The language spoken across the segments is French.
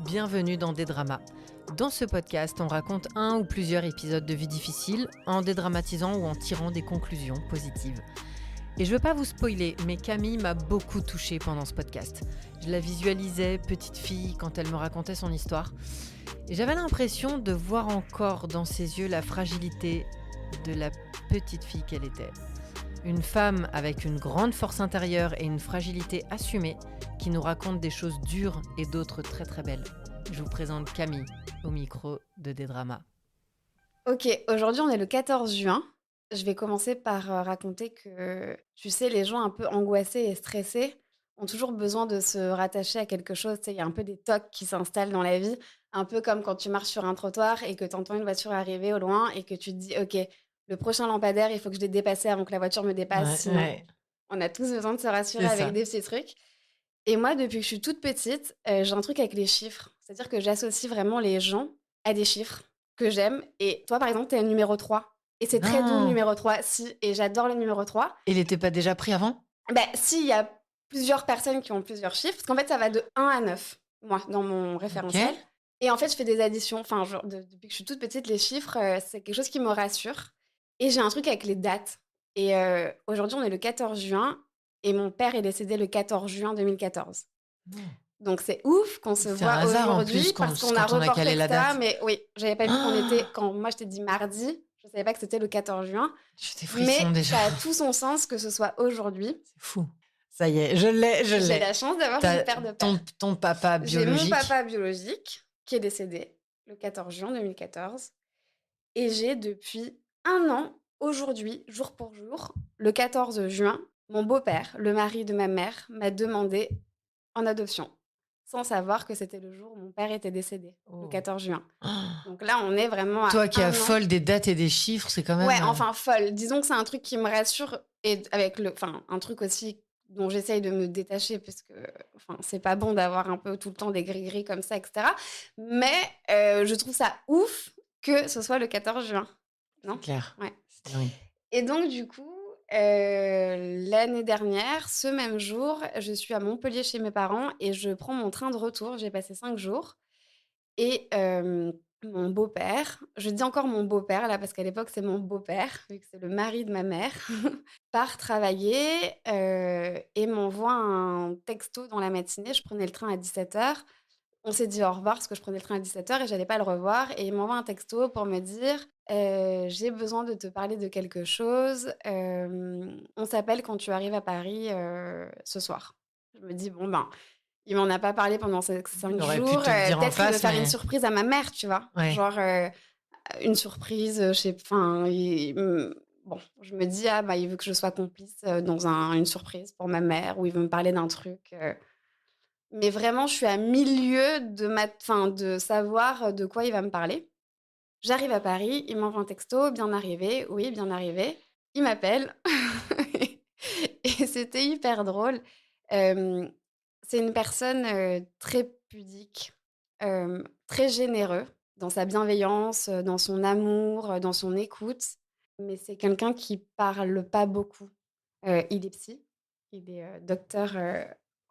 Bienvenue dans Dédrama. Dans ce podcast, on raconte un ou plusieurs épisodes de vie difficile en dédramatisant ou en tirant des conclusions positives. Et je veux pas vous spoiler, mais Camille m'a beaucoup touchée pendant ce podcast. Je la visualisais petite fille quand elle me racontait son histoire. Et j'avais l'impression de voir encore dans ses yeux la fragilité de la petite fille qu'elle était. Une femme avec une grande force intérieure et une fragilité assumée qui nous raconte des choses dures et d'autres très très belles. Je vous présente Camille au micro de Dédrama. Ok, aujourd'hui on est le 14 juin. Je vais commencer par raconter que, tu sais, les gens un peu angoissés et stressés ont toujours besoin de se rattacher à quelque chose. Tu sais, il y a un peu des tocs qui s'installent dans la vie, un peu comme quand tu marches sur un trottoir et que tu entends une voiture arriver au loin et que tu te dis, ok, le prochain lampadaire, il faut que je l'ai dépassé avant que la voiture me dépasse, sinon on a tous besoin de se rassurer C'est avec ça. des petits trucs. Et moi, depuis que je suis toute petite, j'ai un truc avec les chiffres. C'est-à-dire que j'associe vraiment les gens à des chiffres que j'aime. Et toi, par exemple, tu es le numéro 3. Et c'est très doux, le Non. numéro 3. Si, et j'adore le numéro 3. Il n'était pas déjà pris avant ? Si, il y a plusieurs personnes qui ont plusieurs chiffres. Parce qu'en fait, ça va de 1 à 9, moi, dans mon Ok. référentiel. Et en fait, je fais des additions. Enfin, genre, depuis que je suis toute petite, les chiffres, c'est quelque chose qui me rassure. Et j'ai un truc avec les dates. Et aujourd'hui, on est le 14 juin. Et mon père est décédé le 14 juin 2014. Donc c'est ouf qu'on se C'est un voit hasard en aujourd'hui plus parce qu'on a quand on a reporté, calé la etc. date. Mais oui, j'avais pas vu qu'on était. Ah, Quand moi je t'ai dit mardi, je savais pas que c'était le 14 juin. j'ai des frissons Mais déjà. ça a tout son sens que ce soit aujourd'hui. C'est fou. Ça y est, je J'ai l'ai. la chance d'avoir une T'as paire de ton, pères. ton papa J'ai mon biologique. papa biologique qui est décédé le 14 juin 2014. Et j'ai depuis un an, aujourd'hui, jour pour jour, le 14 juin, mon beau-père, le mari de ma mère, m'a demandé en adoption, sans savoir que c'était le jour où mon père était décédé, le Oh. 14 juin. Ah. Donc là, on est vraiment à Toi qui as un an. folle des dates et des chiffres, c'est quand Ouais, même. enfin, folle. Disons que c'est un truc qui me rassure et avec enfin, un truc aussi dont j'essaye de me détacher parce que, enfin, c'est pas bon d'avoir un peu tout le temps des gris-gris comme ça, etc. Mais je trouve ça ouf que ce soit le 14 juin. C'est Non? clair. Ouais. C'est dingue. Et donc, du coup, l'année dernière, ce même jour, je suis à Montpellier chez mes parents et je prends mon train de retour. J'ai passé 5 jours et mon beau-père, je dis encore mon beau-père là parce qu'à l'époque, c'est mon beau-père, vu que c'est le mari de ma mère, part travailler, et m'envoie un texto dans la matinée. Je prenais le train à 17h. On s'est dit au revoir parce que je prenais le train à 17h et j'allais pas le revoir et il m'envoie un texto pour me dire: «J'ai besoin de te parler de quelque chose, on s'appelle quand tu arrives à Paris, ce soir». Je me dis: «Bon, ben, il m'en a pas parlé pendant ces Il 5 aurait pu jours, te le dire en peut-être qu'il veut face, faire une mais. surprise à ma mère», tu vois? Ouais. Genre, une surprise, je sais enfin, bon, je me dis: «Ah, bah, il veut que je sois complice, dans une surprise pour ma mère ou il veut me parler d'un truc», mais vraiment, je suis à 1000 lieues de savoir de quoi il va me parler. J'arrive à Paris, il m'envoie un texto: «Bien arrivé», oui, bien arrivé. Il m'appelle et c'était hyper drôle. Hem, c'est une personne, très pudique, très généreux dans sa bienveillance, dans son amour, dans son écoute, mais c'est quelqu'un qui parle pas beaucoup. Il est psy, il est, docteur,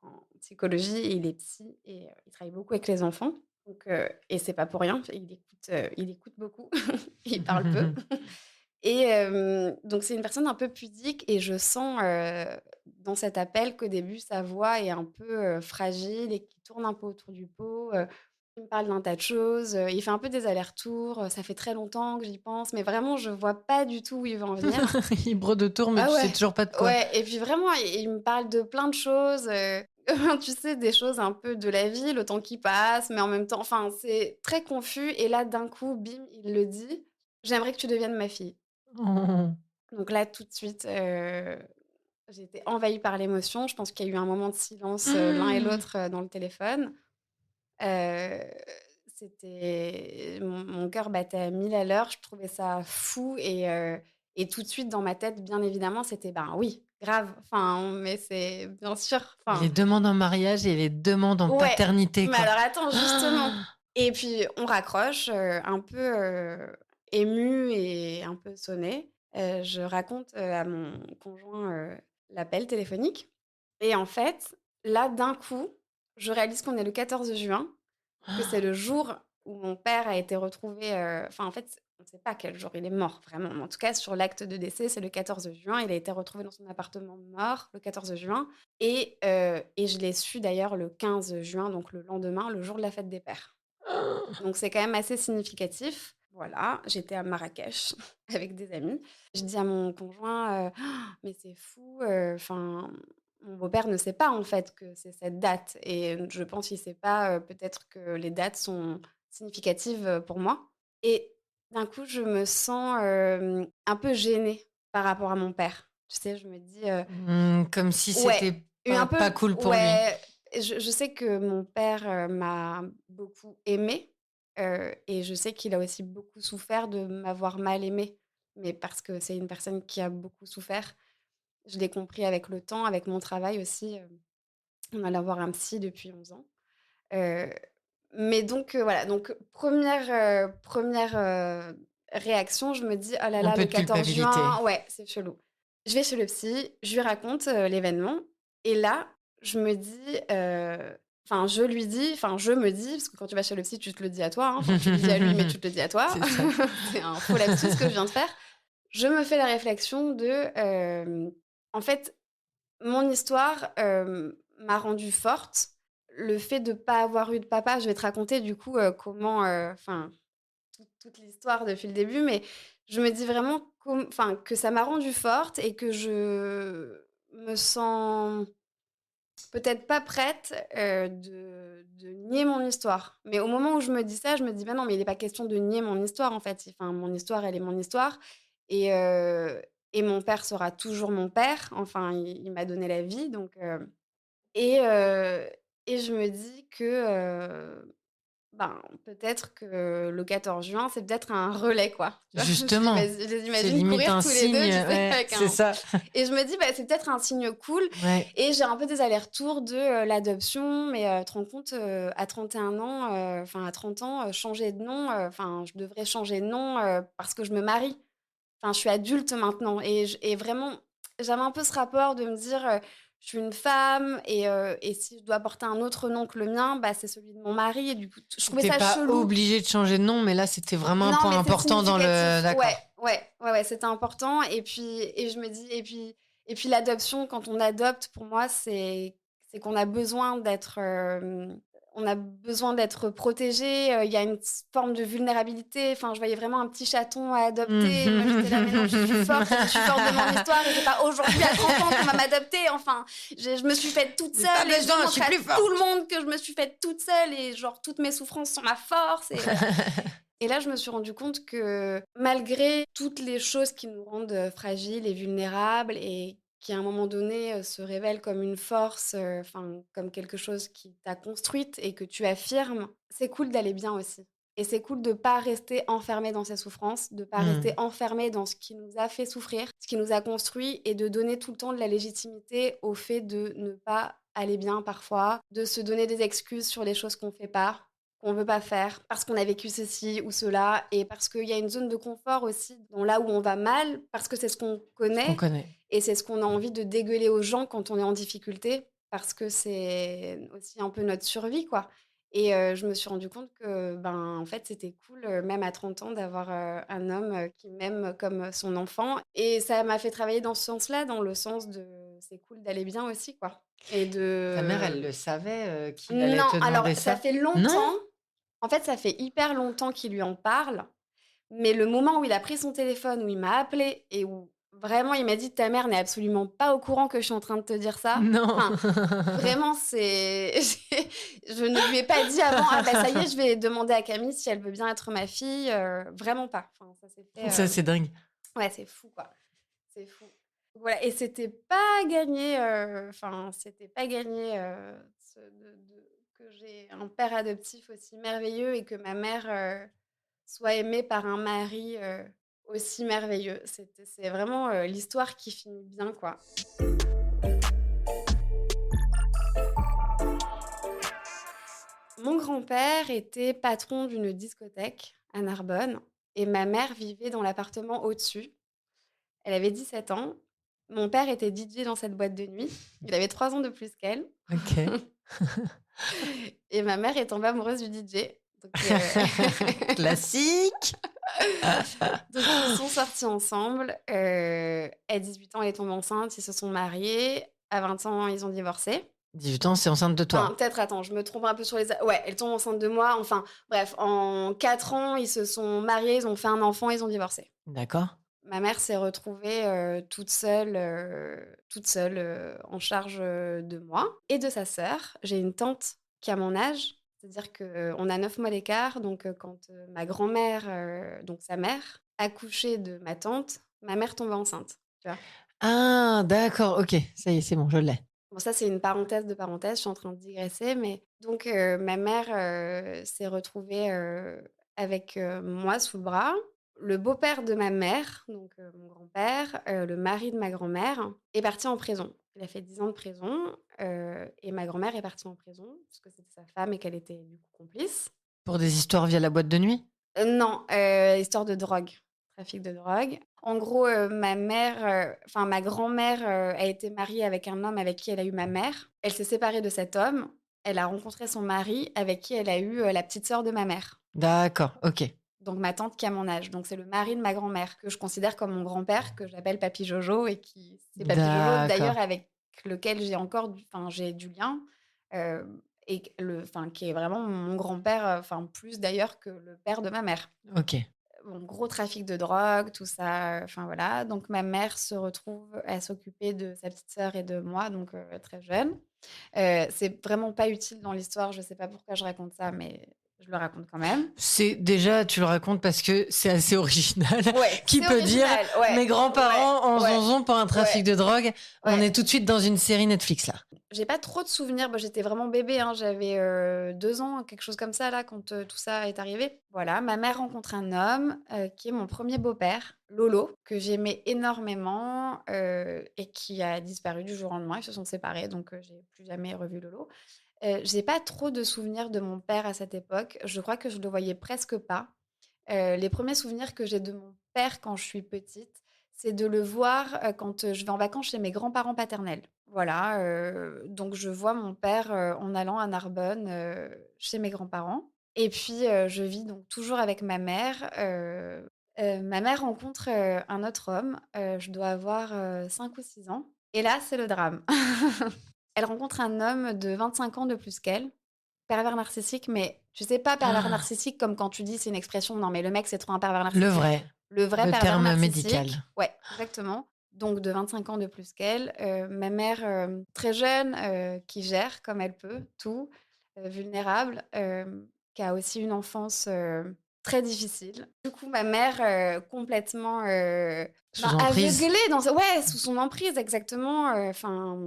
en psychologie et il est psy et il travaille beaucoup avec les enfants, donc et c'est pas pour rien, il écoute beaucoup, il parle peu et donc c'est une personne un peu pudique et je sens, dans cet appel qu'au début sa voix est un peu, fragile et qui tourne un peu autour du pot, il me parle d'un tas de choses, il fait un peu des allers-retours, ça fait très longtemps que j'y pense, mais vraiment je vois pas du tout où il veut en venir. Il brode autour, mais Ah tu sais ouais, toujours pas de quoi. ouais et puis vraiment, il me parle de plein de choses, tu sais, des choses un peu de la vie, le temps qui passe, mais en même temps enfin, c'est très confus et là, d'un coup, bim, il le dit: «J'aimerais que tu deviennes ma fille». Oh. Donc là, tout de suite, j'ai été envahie par l'émotion. Je pense qu'il y a eu un moment de silence, l'un et l'autre, dans le téléphone. Heu, c'était mon cœur battait à 1000 à l'heure. Je trouvais ça fou et tout de suite dans ma tête, bien évidemment, c'était: «Ben oui, grave, enfin, mais c'est bien sûr, Les enfin». demandes en mariage et les demandes en Ouais, paternité, mais quoi. alors attends, justement Ah. et puis on raccroche, un peu, émue et un peu sonnée. Je raconte, à mon conjoint, l'appel téléphonique et en fait, là, d'un coup, je réalise qu'on est le 14 juin que c'est le jour où mon père a été retrouvé, enfin, en fait, on ne sait pas quel jour il est mort vraiment, mais en tout cas sur l'acte de décès, c'est le 14 juin. Il a été retrouvé dans son appartement mort le 14 juin et je l'ai su d'ailleurs le 15 juin, donc le lendemain, le jour de la fête des pères. Donc c'est quand même assez significatif. Voilà, j'étais à Marrakech avec des amis. Je dis à mon conjoint, «Mais c'est fou, enfin, mon beau-père ne sait pas en fait que c'est cette date et je pense qu'il sait pas, peut-être que les dates sont significatives, pour moi» et d'un coup, je me sens, un peu gênée par rapport à mon père. Tu sais, je me dis, Comme si ouais, c'était et un pas peu cool pour lui. ouais, je sais que mon père, m'a beaucoup aimée, et je sais qu'il a aussi beaucoup souffert de m'avoir mal aimée, mais parce que c'est une personne qui a beaucoup souffert. Je l'ai compris avec le temps, avec mon travail aussi, on allait voir un psy depuis 11 ans. Heu, mais donc voilà, donc première réaction, je me dis: «Oh là Un là, peu le de 14 culpabilité. juin, ouais, c'est chelou». Je vais chez le psy, je lui raconte, l'événement et là, je me dis, enfin, je lui dis, enfin, je me dis, parce que quand tu vas chez le psy, tu te le dis à toi, hein, enfin, tu le dis à lui, mais tu te le dis à toi. C'est ça. C'est un faux lapsus que je viens de faire. Je me fais la réflexion de, en fait, mon histoire, m'a rendue forte. Le fait de pas avoir eu de papa, je vais te raconter du coup, comment, enfin toute l'histoire depuis le début, mais je me dis vraiment enfin que ça m'a rendue forte et que je me sens peut-être pas prête, de nier mon histoire. Mais au moment où je me dis ça, je me dis: «Bah non, mais il est pas question de nier mon histoire en fait. Enfin mon histoire, elle est mon histoire et heu et mon père sera toujours mon père. Enfin il m'a donné la vie donc et heu et je me dis que, ben, peut-être que le 14 juin, c'est peut-être un relais, quoi. Tu vois? Justement, Je les c'est imagine limite courir un tous les 2, signe, tu sais, ouais, avec c'est un ça. et je me dis: «Bah, c'est peut-être un signe cool» Ouais. et j'ai un peu des allers-retours de, l'adoption, mais tu te rends compte, à 31 ans, enfin à 30 ans, changer de nom, enfin, je devrais changer de nom, parce que je me marie. Enfin, je suis adulte maintenant et vraiment, j'avais un peu ce rapport de me dire, je suis une femme et si je dois porter un autre nom que le mien, bah, c'est celui de mon mari et du coup, je trouvais Tu ça pas chelou. obligé de changer de nom, mais là, c'était vraiment un Non, point mais c'est important dans le significatif. Ouais, d'accord. ouais, c'était important et je me dis et puis l'adoption, quand on adopte, pour moi, c'est qu'on a besoin d'être, on a besoin d'être protégé, il y a une forme de vulnérabilité. Enfin, je voyais vraiment un petit chaton à adopter et moi, j'étais là: «Mais non, je suis forte de mon histoire et c'est pas aujourd'hui à 30 ans qu'on va m'adopter». Enfin, je me suis faite toute J'ai pas seule et je veux besoin, je suis montrer à plus tout le forte. monde que je me suis faite toute seule et genre toutes mes souffrances sont ma force et voilà. Et là, je me suis rendu compte que malgré toutes les choses qui nous rendent, fragiles et vulnérables et qui, à un moment donné, se révèlent comme une force, enfin, comme quelque chose qui t'a construite et que tu affirmes, c'est cool d'aller bien aussi. Et c'est cool de pas rester enfermé dans ses souffrances, de pas rester Mmh. enfermé dans ce qui nous a fait souffrir, ce qui nous a construit et de donner tout le temps de la légitimité au fait de ne pas aller bien parfois, de se donner des excuses sur les choses qu'on fait pas, qu'on veut pas faire, parce qu'on a vécu ceci ou cela et parce qu'il y a une zone de confort aussi dans là où on va mal, parce que c'est ce qu'on Ce qu'on connaît connaît. et c'est ce qu'on a envie de dégueuler aux gens quand on est en difficulté, parce que c'est aussi un peu notre survie, quoi et je me suis rendu compte que, ben, en fait, c'était cool, même à 30 ans d'avoir, un homme, qui m'aime comme son enfant et ça m'a fait travailler dans ce sens-là, dans le sens de c'est cool d'aller bien aussi, quoi et Ta mère, elle de le savait, qu'il allait non, te alors demander ça ça? fait Non? longtemps en fait, ça fait hyper longtemps qu'il lui en parle, mais le moment où il a pris son téléphone, où il m'a appelé et où vraiment il m'a dit: «Ta mère n'est absolument pas au courant que je suis en train de te dire ça». Non. Enfin, vraiment c'est je ne lui ai pas dit avant: «Ah bah ça y est, je vais demander à Camille si elle veut bien être ma fille», vraiment pas. Enfin, ça s'est fait, Ça, c'est dingue. ouais, c'est fou, quoi. C'est fou. Voilà et c'était pas gagné, enfin, c'était pas gagné, ce de que j'ai un père adoptif aussi merveilleux et que ma mère, soit aimée par un mari, aussi merveilleux. C'est vraiment, l'histoire qui finit bien, quoi. Mon grand-père était patron d'une discothèque à Narbonne et ma mère vivait dans l'appartement au-dessus. Elle avait 17 ans. Mon père était DJ dans cette boîte de nuit. Il avait 3 ans de plus qu'elle. OK. et ma mère est tombée amoureuse du DJ. Donc, Classique. donc ils sont sortis ensemble. À 18 ans, elle est tombée enceinte, ils se sont mariés. À 20 ans, ils ont divorcé. 18 ans, c'est enceinte de Enfin, toi? peut-être, attends, je me trompe un peu sur les a ouais, elle tombe enceinte de moi. Enfin, bref, en 4 ans, ils se sont mariés, ils ont fait un enfant, ils ont divorcé. D'accord. Ma mère s'est retrouvée, toute seule, en charge, de moi et de sa sœur. J'ai une tante qui a mon âge, c'est-à-dire qu'on a 9 mois d'écart, donc quand, ma grand-mère, donc sa mère, accouchait de ma mère tombait enceinte, tu vois? Ah d'accord, OK, ça y est, c'est bon, je l'ai. Bon, ça, c'est une parenthèse de parenthèse, je suis en train de digresser, mais donc ma mère, s'est retrouvée, avec, moi sous le bras. Le beau-père de ma mère, donc mon grand-père, le mari de ma grand-mère, est parti en prison. Il a fait 10 ans de prison, et ma grand-mère est partie en prison parce que c'était sa femme et qu'elle était du coup complice. Pour des histoires via la boîte de nuit? Non, histoire de drogue, trafic de drogue. En gros, enfin ma grand-mère, a été mariée avec un homme avec qui elle a eu ma mère. Elle s'est séparée de cet homme. Elle a rencontré son mari avec qui elle a eu, la petite sœur de ma mère. D'accord, OK. Donc ma tante qui a mon âge. Donc c'est le mari de ma grand-mère que je considère comme mon grand-père, que j'appelle Papy Jojo et qui c'est Papy Jojo D'accord, d'ailleurs avec lequel j'ai encore j'ai du lien, et qui est vraiment mon grand-père, enfin plus d'ailleurs que le père de ma mère. OK. Bon, gros trafic de drogue, tout ça, enfin voilà. Donc ma mère se retrouve à s'occuper de sa petite sœur et de moi, donc très jeune. C'est vraiment pas utile dans l'histoire, je sais pas pourquoi je raconte ça, mais je le raconte quand même. C'est déjà, tu le racontes parce que c'est assez original. Ouais, Qui c'est peut dire: original, ouais, «Mes ouais, grands-parents en ouais, zonzon pour un ouais, trafic de drogue». On ouais. est tout de suite dans une série Netflix là. J'ai pas trop de souvenirs, bah, j'étais vraiment bébé, hein, j'avais, 2 ans, quelque chose comme ça là, quand, tout ça est arrivé. Voilà, ma mère rencontre un homme, qui est mon premier beau-père, Lolo, que j'aimais énormément, et qui a disparu du jour au lendemain. Ils se sont séparés, donc j'ai plus jamais revu Lolo. J'ai pas trop de souvenirs de mon père à cette époque. Je crois que je le voyais presque pas. Les premiers souvenirs que j'ai de mon père quand je suis petite, c'est de le voir, quand, je vais en vacances chez mes grands-parents paternels. Voilà, donc je vois mon père, en allant à Narbonne, chez mes grands-parents et puis, je vis donc toujours avec ma mère. Ma mère rencontre, un autre homme, je dois avoir, 5 ou 6 ans et là, c'est le drame. Elle rencontre un homme de 25 ans de plus qu'elle. Pervers narcissique, mais tu sais, pas pervers Ah, narcissique comme quand tu dis: «C'est une expression». Non, mais le mec, c'est trop un pervers le narcissique. vrai, Le vrai le pervers terme médical. narcissique, ouais, exactement. Donc de 25 ans de plus qu'elle. Ma mère, très jeune, qui gère comme elle peut tout, vulnérable, qui a aussi une enfance, très difficile. Du coup, ma mère, complètement, Sous emprise? aveuglée dans ouais, sous son emprise, exactement, enfin,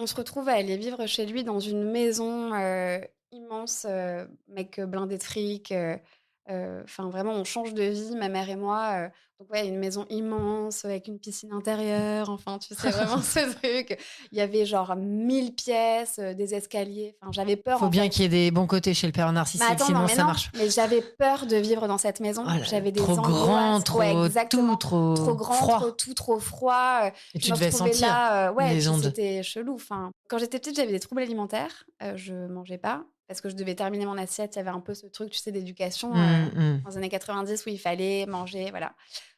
on se retrouve à aller vivre chez lui dans une maison, immense, mec, blindé de fric, enfin vraiment on change de vie, ma mère et moi, donc ouais, une maison immense avec une piscine intérieure, enfin tu sais vraiment ce truc. Il y avait genre 1000 pièces, des escaliers, enfin j'avais peur Faut en bien fait. qu'il y ait des bons côtés chez le père Mais narcissique, attends, non, sinon mais ça non, marche. mais j'avais peur de vivre dans cette Oh maison. là là, J'avais des trop grand, angoisses. Ouais, trop tout, exactement. Trop trop grand, trop froid. tout, trop froid. Et Je tu me devais retrouvais sentir là, ouais, et les puis ondes. c'était chelou. Enfin, quand j'étais petite, j'avais des troubles alimentaires. Je mangeais pas parce que je devais terminer mon assiette. Il y avait un peu ce truc, tu sais, d'éducation, Mmh mh. dans les années 90 où il fallait manger, voilà.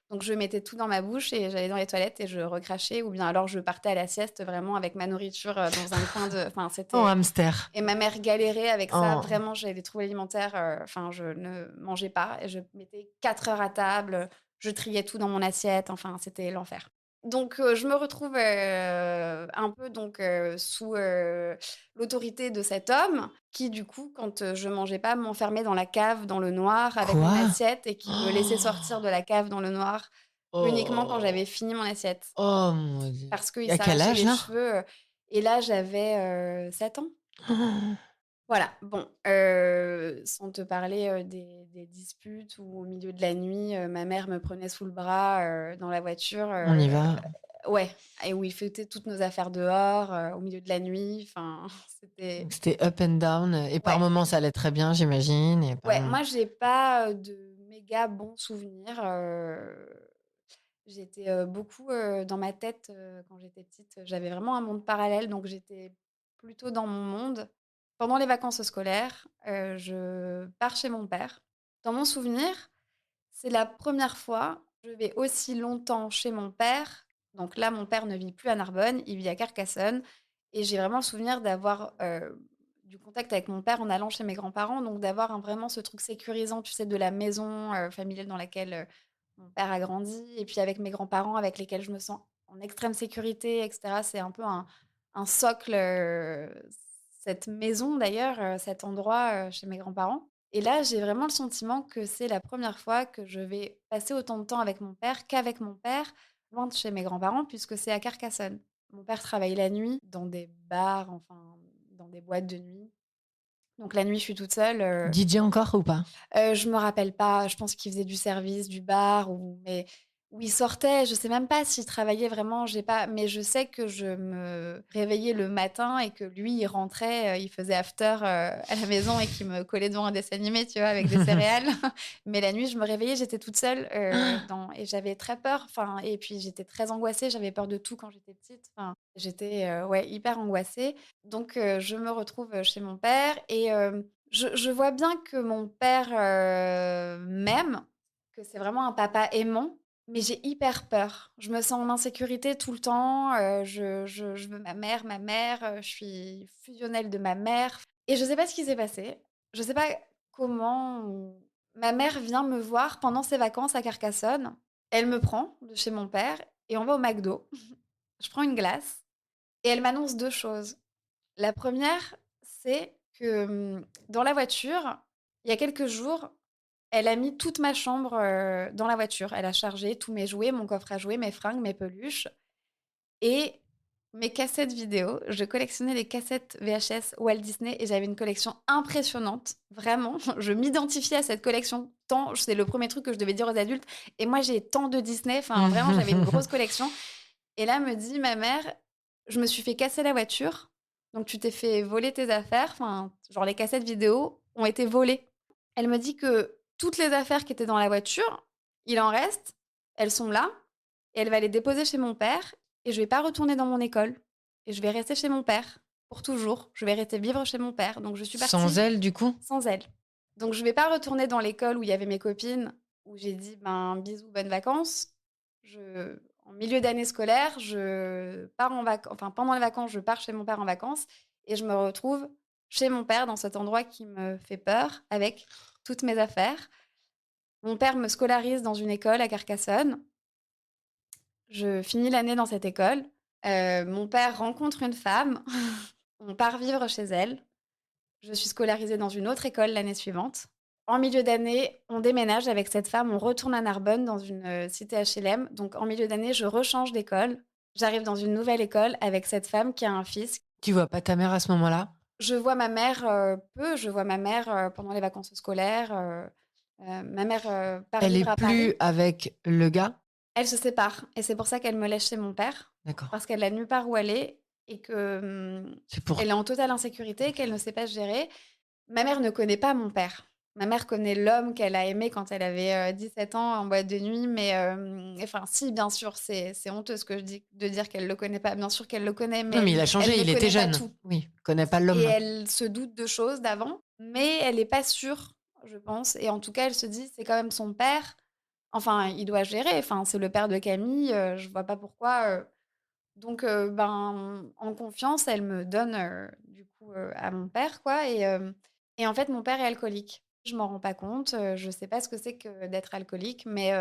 Donc je mettais tout dans ma bouche et j'allais dans les toilettes et je recrachais ou bien alors je partais à la sieste vraiment avec ma nourriture, dans un coin de enfin, En c'était hamster. et ma mère galérait avec ça. En Vraiment, j'avais des troubles alimentaires, enfin, je ne mangeais pas et je mettais 4 heures à table, je triais tout dans mon assiette, enfin, c'était l'enfer. Donc je me retrouve, un peu donc sous, l'autorité de cet homme qui, du coup, quand, je mangeais pas, m'enfermait dans la cave, dans le noir avec mon quoi? assiette et qui me laissait sortir de la cave dans le noir uniquement quand j'avais Oh! fini mon assiette. Oh mon Dieu! Parce qu'il À quel s'arrachait âge les là? cheveux, et là, j'avais, 7 ans. Voilà, bon, sans te parler, des disputes où au milieu de la nuit, ma mère me prenait sous le bras, dans la voiture, On y va. ouais, et où il foutait toutes nos affaires dehors, au milieu de la nuit, enfin, c'était Donc c'était up and down, et par ouais, moments ça allait très bien, j'imagine, et par ouais, moments moi j'ai pas, de méga bons souvenirs, j'étais, beaucoup, dans ma tête, quand j'étais petite, j'avais vraiment un monde parallèle, donc j'étais plutôt dans mon monde. pendant les vacances scolaires, je pars chez mon père. Dans mon souvenir, c'est la première fois que je vais aussi longtemps chez mon père. Donc là, mon père ne vit plus à Narbonne, il vit à Carcassonne et j'ai vraiment le souvenir d'avoir, du contact avec mon père en allant chez mes grands-parents, donc d'avoir vraiment ce truc sécurisant, tu sais, de la maison, familiale dans laquelle, mon père a grandi et puis avec mes grands-parents avec lesquels je me sens en extrême sécurité et cetera. C'est un peu un socle, cette maison d'ailleurs, cet endroit, chez mes grands-parents et là, j'ai vraiment le sentiment que c'est la première fois que je vais passer autant de temps avec mon père qu'avec mon père, loin de chez mes grands-parents puisque c'est à Carcassonne. Mon père travaille la nuit dans des bars, enfin, dans des boîtes de nuit. Donc la nuit, je suis toute seule, DJ encore ou pas? Je me rappelle pas, je pense qu'il faisait du service, du bar ou mais où il sortait, je sais même pas s'il travaillait vraiment, j'ai pas mais je sais que je me réveillais le matin et que lui, il rentrait, il faisait after, à la maison et qu'il me collait devant un dessin animé, tu vois, avec des céréales. Mais la nuit, je me réveillais, j'étais toute seule, dans et j'avais très peur, enfin et puis j'étais très angoissée, j'avais peur de tout quand j'étais petite, enfin, j'étais, ouais, hyper angoissée. Donc je me retrouve, chez mon père et je vois bien que mon père, m'aime, que c'est vraiment un papa aimant, mais j'ai hyper peur. Je me sens en insécurité tout le temps, je veux ma mère, je suis fusionnelle de ma mère et je sais pas ce qui s'est passé. Je sais pas comment ma mère vient me voir pendant ses vacances à Carcassonne. Elle me prend de chez mon père et on va au McDo. Je prends une glace et elle m'annonce 2 choses. La première, c'est que, dans la voiture, il y a quelques jours, elle a mis toute ma chambre, dans la voiture. Elle a chargé tous mes jouets, mon coffre à jouets, mes fringues, mes peluches et mes cassettes vidéo. Je collectionnais les cassettes VHS Walt Disney et j'avais une collection impressionnante. Vraiment, je m'identifiais à cette collection tant c'est le premier truc que je devais dire aux adultes et moi j'ai tant de Disney, enfin vraiment j'avais une grosse collection et là, me dit ma mère: «Je me suis fait casser la voiture, donc tu t'es fait voler tes affaires», enfin, genre les cassettes vidéo ont été volées. Elle me dit que toutes les affaires qui étaient dans la voiture, il en reste, elles sont là et elle va les déposer chez mon père et je vais pas retourner dans mon école et je vais rester chez mon père pour toujours. Je vais rester vivre chez mon père, donc je suis Sans partie elle, du coup? sans elle. Donc je vais pas retourner dans l'école où il y avait mes copines, où j'ai dit: «Ben, bisous, bonnes vacances». Je En milieu d'année scolaire, je pars en vacances. Enfin, pendant les vacances, je pars chez mon père en vacances et je me retrouve chez mon père dans cet endroit qui me fait peur avec toutes mes affaires. Mon père me scolarise dans une école à Carcassonne. Je finis l'année dans cette école. Mon père rencontre une femme. On part vivre chez elle. Je suis scolarisée dans une autre école l'année suivante. En milieu d'année, on déménage avec cette femme, on retourne à Narbonne dans une, cité HLM. Donc en milieu d'année, je rechange d'école. J'arrive dans une nouvelle école avec cette femme qui a un fils. Tu vois pas ta mère à ce moment-là? Je vois ma mère, peu, je vois ma mère, pendant les vacances scolaires, ma mère, part Elle est vivre à plus Paris. avec le gars? Elle se sépare et c'est pour ça qu'elle me laisse chez mon père, D'accord. parce qu'elle a nulle part où aller et que, C'est pour elle est en totale insécurité et qu'elle ne sait pas se gérer. Ma mère ne connaît pas mon père. Ma mère connaît l'homme qu'elle a aimé quand elle avait, 17 ans en boîte de nuit, mais enfin si, bien sûr, c'est honteux ce que je dis de dire qu'elle le connaît pas. Bien sûr qu'elle le connaît, mais non, mais il a elle changé, ne il était connaît pas jeune. tout Oui, connaît pas et l'homme. elle se doute de choses d'avant, mais elle est pas sûre, je pense et en tout cas, elle se dit: «C'est quand même son père, enfin, il doit gérer, enfin, c'est le père de Camille, je vois pas pourquoi», donc ben, en confiance, elle me donne, du coup, à mon père, quoi et en fait, mon père est alcoolique. Je m'en rends pas compte, je sais pas ce que c'est que d'être alcoolique, mais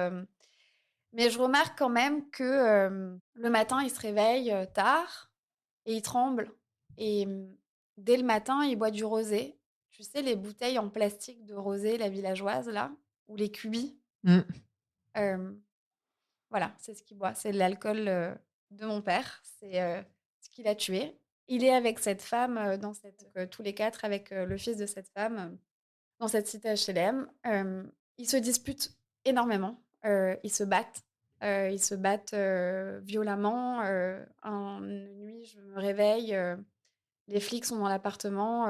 je remarque quand même que, le matin, il se réveille, tard et il tremble et dès le matin, il boit du rosé. Tu sais, les bouteilles en plastique de rosé, la villageoise, là, ou les cubis? Mmh. Hem Voilà, c'est ce qu'il boit, c'est de l'alcool, de mon père, c'est, ce qui l'a tué. Il est avec cette femme, dans cette tous les 4 avec, le fils de cette femme, dans cette cité HLM. Ils se disputent énormément, ils se battent, violemment, une nuit, je me réveille, les flics sont dans l'appartement,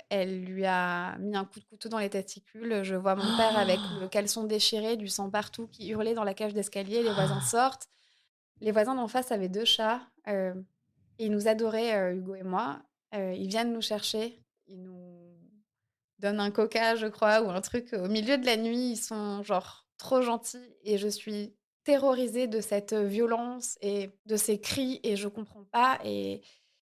elle lui a mis un coup de couteau dans les testicules, je vois mon père avec le caleçon déchiré, du sang partout, qui hurlait dans la cage d'escalier, les voisins sortent. Les voisins d'en face avaient 2 chats, ils nous adoraient, Hugo et moi, ils viennent nous chercher, ils nous donnent un coca, je crois, ou un truc au milieu de la nuit. Ils sont genre trop gentils et je suis terrorisée de cette, violence et de ces cris et je comprends pas et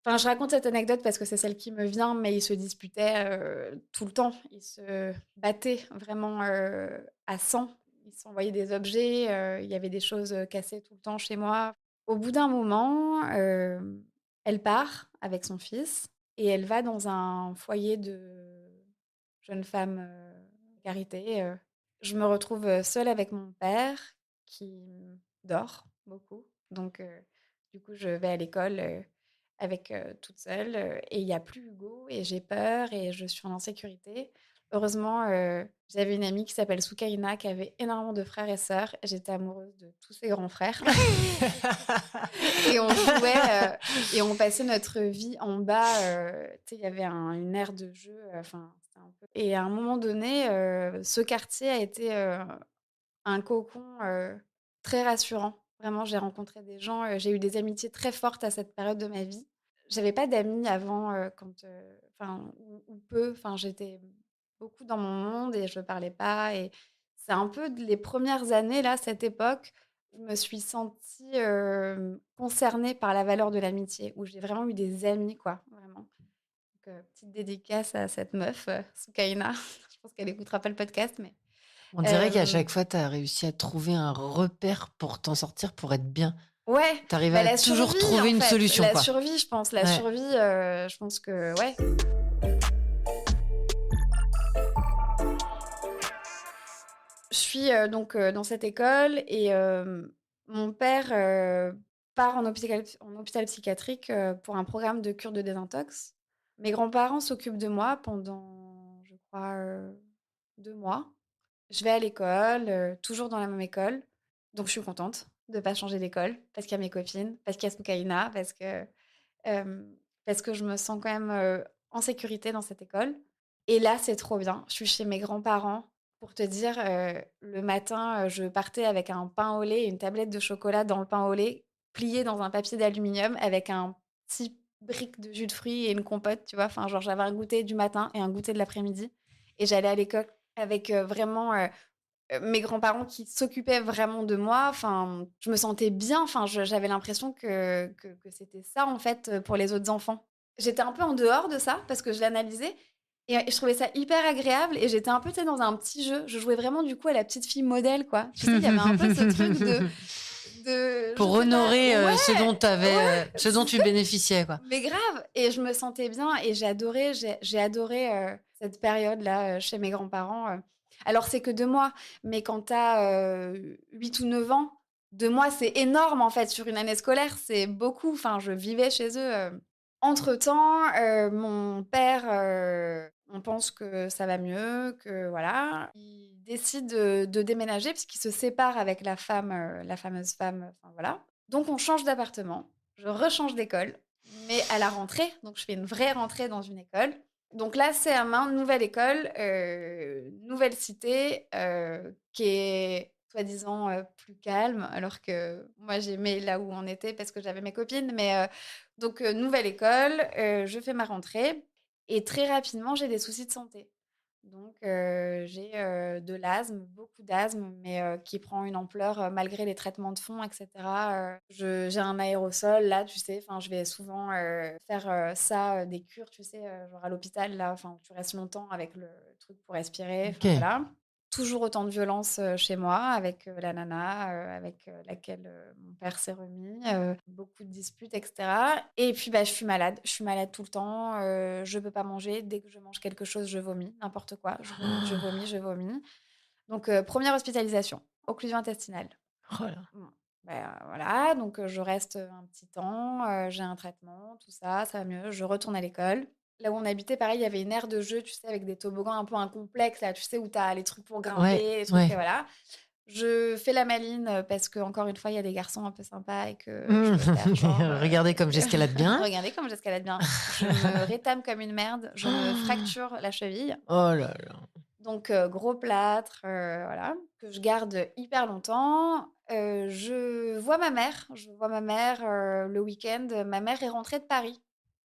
enfin, je raconte cette anecdote parce que c'est celle qui me vient, mais ils se disputaient, tout le temps. Ils se battaient vraiment, à sang. Ils s'envoyaient des objets, il y avait des choses, cassées tout le temps chez moi. Au bout d'un moment, elle part avec son fils et elle va dans un foyer de jeunes femmes, carité, Je me retrouve, seule avec mon père qui dort beaucoup. Donc du coup, je vais à l'école, avec, toute seule, et il y a plus Hugo et j'ai peur et je suis en insécurité. Heureusement, j'avais une amie qui s'appelle Soukaina qui avait énormément de frères et sœurs. J'étais amoureuse de tous ses grands frères et on jouait, et on passait notre vie en bas, tu sais, il y avait une aire de jeu, enfin, c'était un peu et à un moment donné, ce quartier a été, un cocon, très rassurant. Vraiment, j'ai rencontré des gens, j'ai eu des amitiés très fortes à cette période de ma vie. J'avais pas d'amis avant, quand, enfin ou peu, enfin j'étais beaucoup dans mon monde et je parlais pas et c'est un peu les premières années là, cette époque, je me suis sentie, concernée par la valeur de l'amitié, où j'ai vraiment eu des amis quoi, vraiment. Donc, petite dédicace à cette meuf, Soukaina. Je pense qu'elle écoutera pas le podcast mais, On dirait qu'à hem chaque fois, tu as réussi à trouver un repère pour t'en sortir, pour être bien. Ouais, Tu arrives bah, à la toujours survie trouver en une fait, solution, la quoi. survie je pense, la Ouais. survie, je pense que ouais. Je suis, donc, dans cette école et mon père, part en hôpital psychiatrique, pour un programme de cure de désintox. Mes grands-parents s'occupent de moi pendant, je crois, 2 mois. Je vais à l'école, toujours dans la même école, donc je suis contente de pas changer d'école parce qu'il y a mes copines, parce qu'il y a Soukaina, parce que je me sens quand même, en sécurité dans cette école et là, c'est trop bien. Je suis chez mes grands-parents. Pour te dire, le matin, je partais avec un pain au lait et une tablette de chocolat dans le pain au lait, plié dans un papier d'aluminium avec un petit brick de jus de fruits et une compote, tu vois? Enfin, genre, j'avais un goûter du matin et un goûter de l'après-midi et j'allais à l'école avec, vraiment, mes grands-parents qui s'occupaient vraiment de moi. Enfin, je me sentais bien. Enfin, j'avais l'impression que c'était ça, en fait, pour les autres enfants. J'étais un peu en dehors de ça parce que je l'analysais et je trouvais ça hyper agréable et j'étais un peu, tu sais, dans un petit jeu. Je jouais vraiment, du coup, à la petite fille modèle, quoi. Tu sais, il y avait un peu ce truc de je Pour sais pas honorer, ouais, ce dont tu bénéficiais, quoi. mais grave et je me sentais bien et j'ai adoré, cette période-là, chez mes grands-parents, Alors c'est que 2 mois, mais quand tu as, 8 ou 9 ans, 2 mois, c'est énorme, en fait, sur une année scolaire, c'est beaucoup. Enfin, je vivais chez eux, Entre-temps, mon père, on pense que ça va mieux, que voilà. Il décide, de déménager puisqu'il se sépare avec la femme, la fameuse femme, enfin voilà. Donc on change d'appartement, je rechange d'école, mais à la rentrée, donc je fais une vraie rentrée dans une école. Donc là, c'est à main, nouvelle école, nouvelle cité, qui est soi-disant, plus calme, alors que moi j'aimais là où on était parce que j'avais mes copines, mais donc nouvelle école, je fais ma rentrée et très rapidement, j'ai des soucis de santé. Donc j'ai, de l'asthme, beaucoup d'asthme, mais qui prend une ampleur, malgré les traitements de fond et cetera. Je j'ai un aérosol là, tu sais, enfin je vais souvent, faire, ça, des cures, tu sais, genre à l'hôpital là, enfin tu restes longtemps avec le truc pour respirer, enfin OK. voilà. Toujours autant de violence, chez moi avec, la nana, avec, laquelle, mon père s'est remis, beaucoup de disputes et cetera et puis, bah, je suis malade. Je suis malade tout le temps, je peux pas manger. Dès que je mange quelque chose, je vomis, n'importe quoi. Je vomis, je vomis, je vomis. Donc, 1re hospitalisation, occlusion intestinale. Oh là. Bon, bah, voilà, donc je reste, un petit temps, j'ai un traitement, tout ça, ça va mieux. Je retourne à l'école. Là où on habitait, pareil, il y avait une aire de jeu, tu sais, avec des toboggans un peu un complexe là, tu sais, où tu as les trucs pour Ouais, grimper, les trucs et ouais. voilà. Je fais la maline, parce qu'encore une fois, il y a des garçons un peu sympas et que je Mmh. veux faire genre, Regardez comme que j'escalade bien. regardez comme j'escalade bien. Je me rétame comme une merde, je me fracture la cheville. Oh là là. Donc gros plâtre, voilà, que je garde hyper longtemps. Je vois ma mère, le week-end. Ma mère est rentrée de Paris.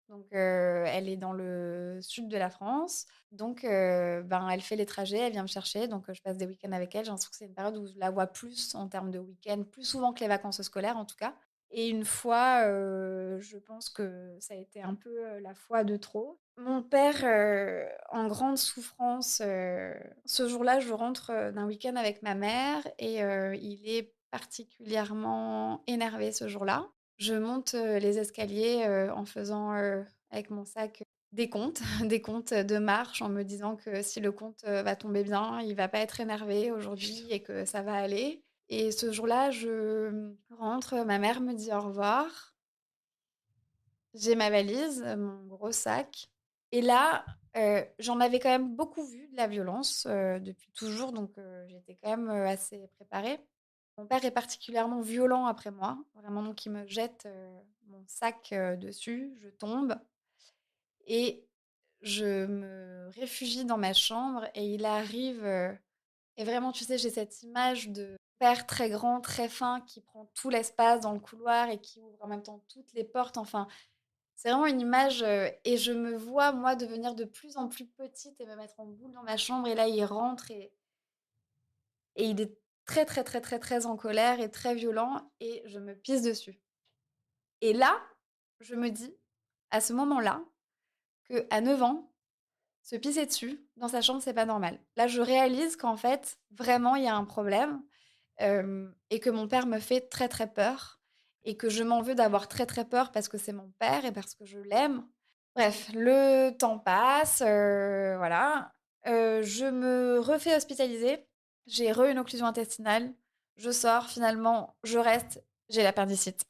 Donc, elle est dans le sud de la France. Donc, ben, elle fait les trajets, elle vient me chercher, donc, je passe des week-ends avec elle. J'ai l'impression que c'est une période où je la vois plus en termes de week-end, plus souvent que les vacances scolaires en tout cas. Et une fois, je pense que ça a été un peu, la fois de trop. Mon père, en grande souffrance, ce jour-là, je rentre, d'un week-end avec ma mère et il est particulièrement énervé ce jour-là. Je monte, les escaliers, en faisant, avec mon sac, des comptes, des comptes de marche en me disant que si le compte, va tomber bien, il va pas être énervé aujourd'hui et que ça va aller. Et ce jour-là, je, rentre, ma mère me dit au revoir. J'ai ma valise, mon gros sac et là, j'en avais quand même beaucoup vu de la violence, depuis toujours donc j'étais quand même, assez préparée. Mon père est particulièrement violent après moi, vraiment donc il me jette, mon sac, dessus, je tombe et je me réfugie dans ma chambre et il arrive, et vraiment tu sais, j'ai cette image de père très grand, très fin qui prend tout l'espace dans le couloir et qui ouvre en même temps toutes les portes, enfin c'est vraiment une image, et je me vois, moi, devenir de plus en plus petite et me mettre en boule dans ma chambre et là, il rentre et il est très, très, très, très, très en colère et très violent et je me pisse dessus. Et là, je me dis, à ce moment-là, qu'à 9 ans, se pisser dessus dans sa chambre, c'est pas normal. Là, je réalise qu'en fait, vraiment, il y a un problème, et que mon père me fait très, très peur et que je m'en veux d'avoir très, très peur parce que c'est mon père et parce que je l'aime. Bref, le temps passe, voilà. Je me refais hospitaliser. J'ai une occlusion intestinale. Je sors, finalement, je reste, j'ai l'appendicite.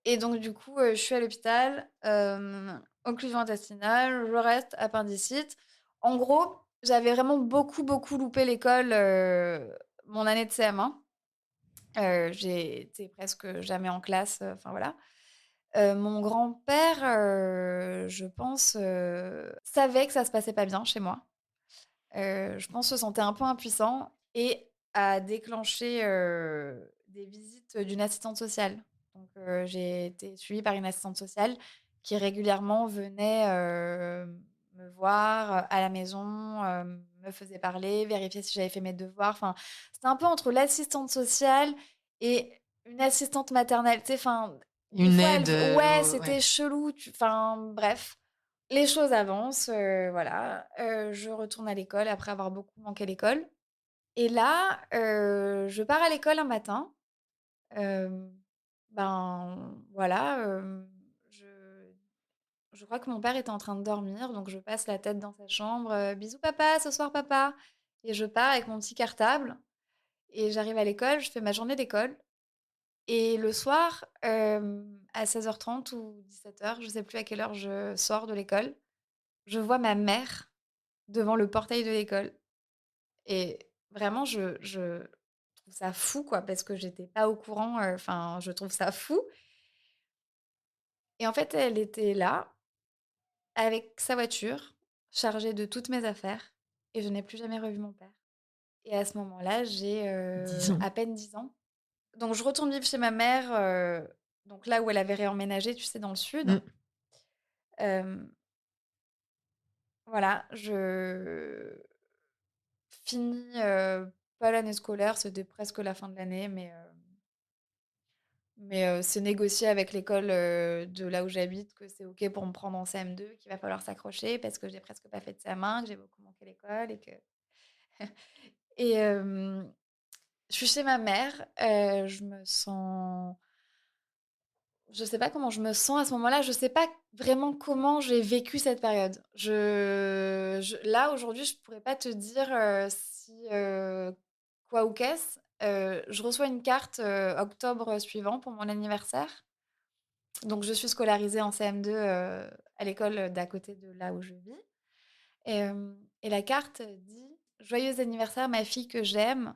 Et donc du coup, je suis à l'hôpital, occlusion intestinale, je reste, appendicite. En gros, j'avais vraiment beaucoup, beaucoup loupé l'école, mon année de CM1. J'ai été presque jamais en classe, enfin voilà. Mon grand-père, je pense, savait que ça se passait pas bien chez moi. Je pense se sentait un peu impuissant et a déclenché, des visites d'une assistante sociale. Donc, j'ai été suivie par une assistante sociale qui régulièrement venait, me voir, à la maison, me faisait parler, vérifier si j'avais fait mes devoirs. Enfin, c'était un peu entre l'assistante sociale et une assistante maternelle, tu sais? Enfin, des Une fois aide, elle ouais, ouais. c'était chelou, enfin bref. Les choses avancent, voilà, je retourne à l'école après avoir beaucoup manqué l'école et là, je pars à l'école un matin, hem, ben, voilà, je crois que mon père était en train de dormir donc je passe la tête dans sa chambre, «Bisous papa, ce soir papa» et je pars avec mon petit cartable et j'arrive à l'école, je fais ma journée d'école et le soir, à 16h30 ou 17h, je sais plus à quelle heure je sors de l'école, je vois ma mère devant le portail de l'école et vraiment je trouve ça fou, quoi, parce que j'étais pas au courant, enfin, je trouve ça fou et en fait, elle était là, avec sa voiture, chargée de toutes mes affaires et je n'ai plus jamais revu mon père et à ce moment-là, j'ai, 10 ans. à peine 10 ans. Donc je retourne vivre chez ma mère, donc là où elle avait réemménagé, tu sais, dans le sud. Mmh. Hem, voilà, je finis, pas l'année scolaire, c'était presque la fin de l'année, mais c'est négocié avec l'école, de là où j'habite que c'est OK pour me prendre en CM2, qu'il va falloir s'accrocher parce que j'ai presque pas fait de CM1, que j'ai beaucoup manqué l'école et que et je suis chez ma mère, je sais pas comment je me sens à ce moment-là, je sais pas vraiment comment j'ai vécu cette période. Là, aujourd'hui, je pourrais pas te dire, si, quoi ou qu'est-ce. Je reçois une carte, octobre suivant pour mon anniversaire. Donc je suis scolarisée en CM2, à l'école d'à côté de là où je vis et la carte dit: «Joyeux anniversaire ma fille que j'aime.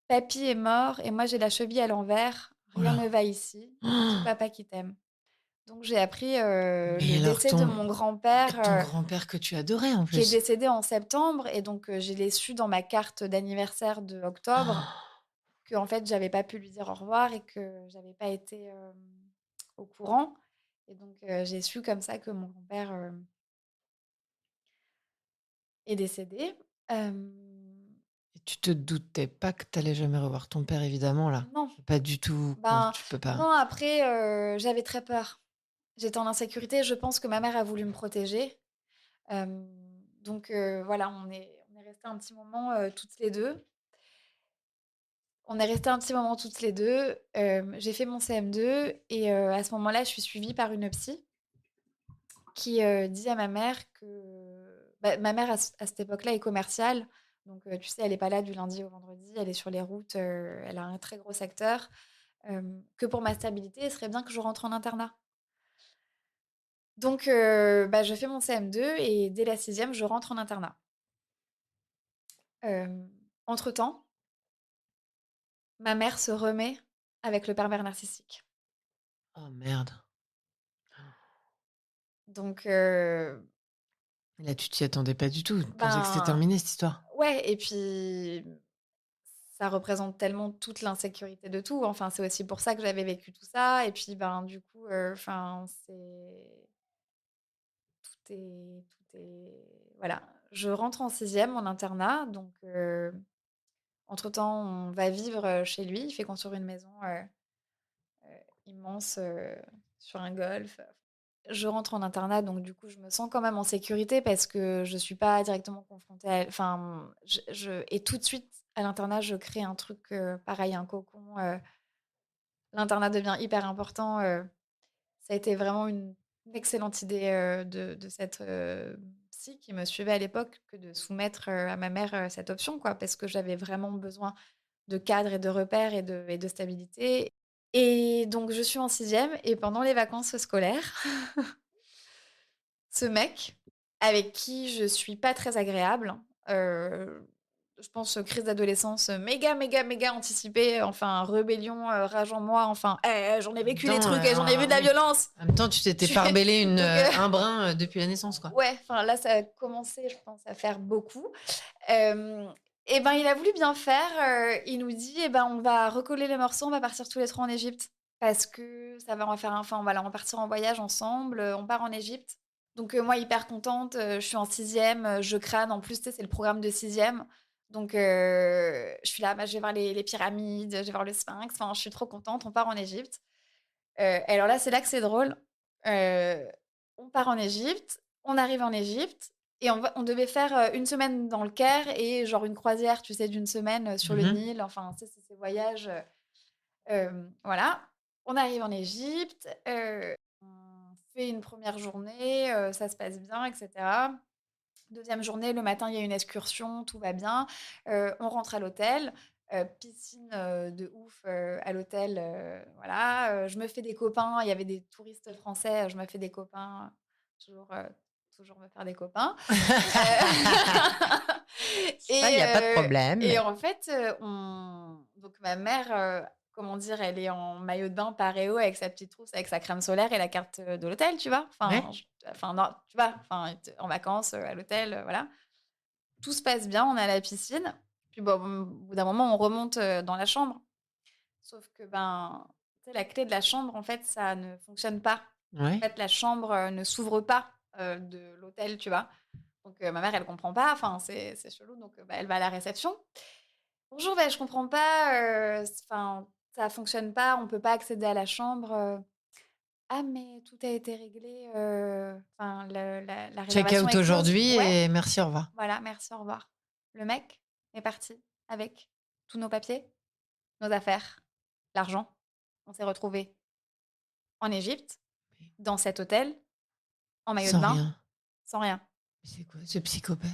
Papy est mort et moi j'ai la cheville à l'envers. Oh Rien là! ne va ici. Dis papa qu'il t'aime». Donc j'ai appris, Mais le alors décès de mon grand-père, ton grand-père que tu adorais en qui est plus. décédé en septembre et donc je l'ai su dans ma carte d'anniversaire de octobre, qu'en fait j'avais pas pu lui dire au revoir et que j'avais pas été, au courant. Et donc, j'ai su comme ça que mon grand-père est décédé. Et tu te doutais pas que t'allais jamais revoir ton père, évidemment, là? Non, Pas du tout, ben, tu peux pas. non, après, j'avais très peur. J'étais en insécurité. Je pense que ma mère a voulu me protéger. Hem, donc, voilà, on est restés un petit moment, toutes les 2. On est restés un petit moment toutes les 2. J'ai fait mon CM2 et à ce moment-là, je suis suivie par une psy qui, dit à ma mère que bah, ma mère à cette époque-là est commerciale, donc tu sais, elle est pas là du lundi au vendredi, elle est sur les routes, elle a un très gros secteur, que pour ma stabilité, il serait bien que je rentre en internat. Donc bah, je fais mon CM2 et dès la 6e, je rentre en internat. Entre-temps, ma mère se remet avec le pervers narcissique. Oh merde. Donc Là, tu t'y attendais pas du tout. Tu pensais que c'était ben, terminé, cette histoire? ouais, et puis ça représente tellement toute l'insécurité de tout. Enfin, c'est aussi pour ça que j'avais vécu tout ça et puis, ben, du coup, enfin, c'est tout est voilà. Je rentre en 6e en internat, donc entre-temps, on va vivre, chez lui. Il fait construire une maison, immense, sur un golf. Je rentre en internat, donc du coup, je me sens quand même en sécurité parce que je suis pas directement confrontée à elle. Enfin, je et tout de suite, à l'internat, je crée un truc, pareil, un cocon, l'internat devient hyper important, ça a été vraiment une excellente idée, de cette, psy qui me suivait à l'époque que de soumettre, à ma mère, cette option, quoi. Parce que j'avais vraiment besoin de cadre et de repères et de stabilité. Et donc je suis en 6e et pendant les vacances scolaires, ce mec, avec qui je suis pas très agréable, je pense, crise d'adolescence, méga, méga, méga anticipée, enfin rébellion, rage en moi, enfin, j'en ai En même vécu des temps, trucs et j'en ai vu de la oui. violence! En même temps, tu t'étais Tu es farbellé donc un brin, depuis la naissance, quoi. ouais, enfin là, ça a commencé, je pense, à faire beaucoup. Hem et ben, il a voulu bien faire, il nous dit: «Eh ben, on va recoller les morceaux, on va partir tous les 3 en Égypte parce que ça va on va faire un enfin voilà, on va partir en voyage ensemble, on part en Égypte». Donc moi, hyper contente, je suis en 6e, je crâne. En plus, tu sais, c'est le programme de 6e. Donc je suis là, bah, je vais voir les pyramides, je vais voir le Sphinx, enfin, je suis trop contente, on part en Égypte. Et alors là, c'est là que c'est drôle. Heu, on part en Égypte, on arrive en Égypte et on devait faire, 1 semaine dans le Caire et genre une croisière, tu sais, d'une semaine, sur le Mmh. Nil. Enfin, tu sais, c'est ces voyages, voilà. On arrive en Égypte, on fait une première journée, ça se passe bien et cetera. 2e journée, le matin, il y a une excursion, tout va bien. On rentre à l'hôtel, piscine, de ouf, à l'hôtel, voilà. Je me fais des copains, il y avait des touristes français, je me fais des copains, toujours, toujours me faire des copains. Heu Ça, il y a pas de problème. et en fait, on donc ma mère, comment dire? Elle est en maillot de bain paréo avec sa petite trousse, avec sa crème solaire et la carte, de l'hôtel, tu vois? Ouais. Enfin non, tu vois? Enfin, t en vacances, à l'hôtel, voilà. Tout se passe bien, on est à la piscine. Puis bon, au bout d'un moment, on remonte, dans la chambre. Sauf que, ben, tu sais, la clé de la chambre, en fait, ça ne fonctionne pas. En Ouais. fait, la chambre, ne s'ouvre pas, de l'hôtel, tu vois? Donc ma mère, elle comprend pas, enfin, c'est chelou, donc bah, elle va à la réception. «Bonjour, bah, je comprends pas, enfin, ça fonctionne pas, on peut pas accéder à la chambre, «Ah mais tout a été réglé, enfin le la Check réservation out est close». aujourd'hui «Ouais, et merci, au revoir. voilà, merci, au revoir». Le mec est parti avec tous nos papiers, nos affaires, l'argent. On s'est retrouvés en Égypte, dans cet hôtel, en maillot de Sans bain, rien. sans rien. Mais c'est quoi ce psychopathe?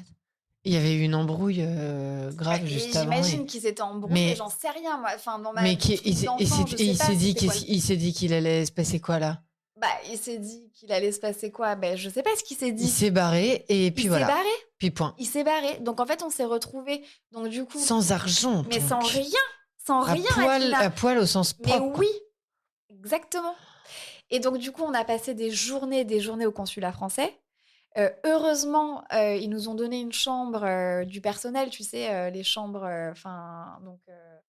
Il y avait eu une embrouille, Bah, grave et juste avant j'imagine qu'ils étaient embrouillés, mais j'en sais rien moi, enfin dans ma mais qui petite vie d'enfant, je sais il pas s'est dit c'était quoi le il s'est dit qu'il allait se passer quoi, là? bah, il s'est dit qu'il allait se passer quoi? Ben je sais pas ce qu'il s'est Il dit. s'est barré et Il puis s'est voilà. barré, Puis point. il s'est barré. Donc en fait, on s'est retrouvés, donc du coup Sans argent mais sans donc. rien, sans rien Edwina. À poil au sens Mais propre, quoi. oui, exactement. Et donc du coup, on a passé des journées au consulat français. Heureusement, ils nous ont donné une chambre, du personnel, tu sais, les chambres, enfin donc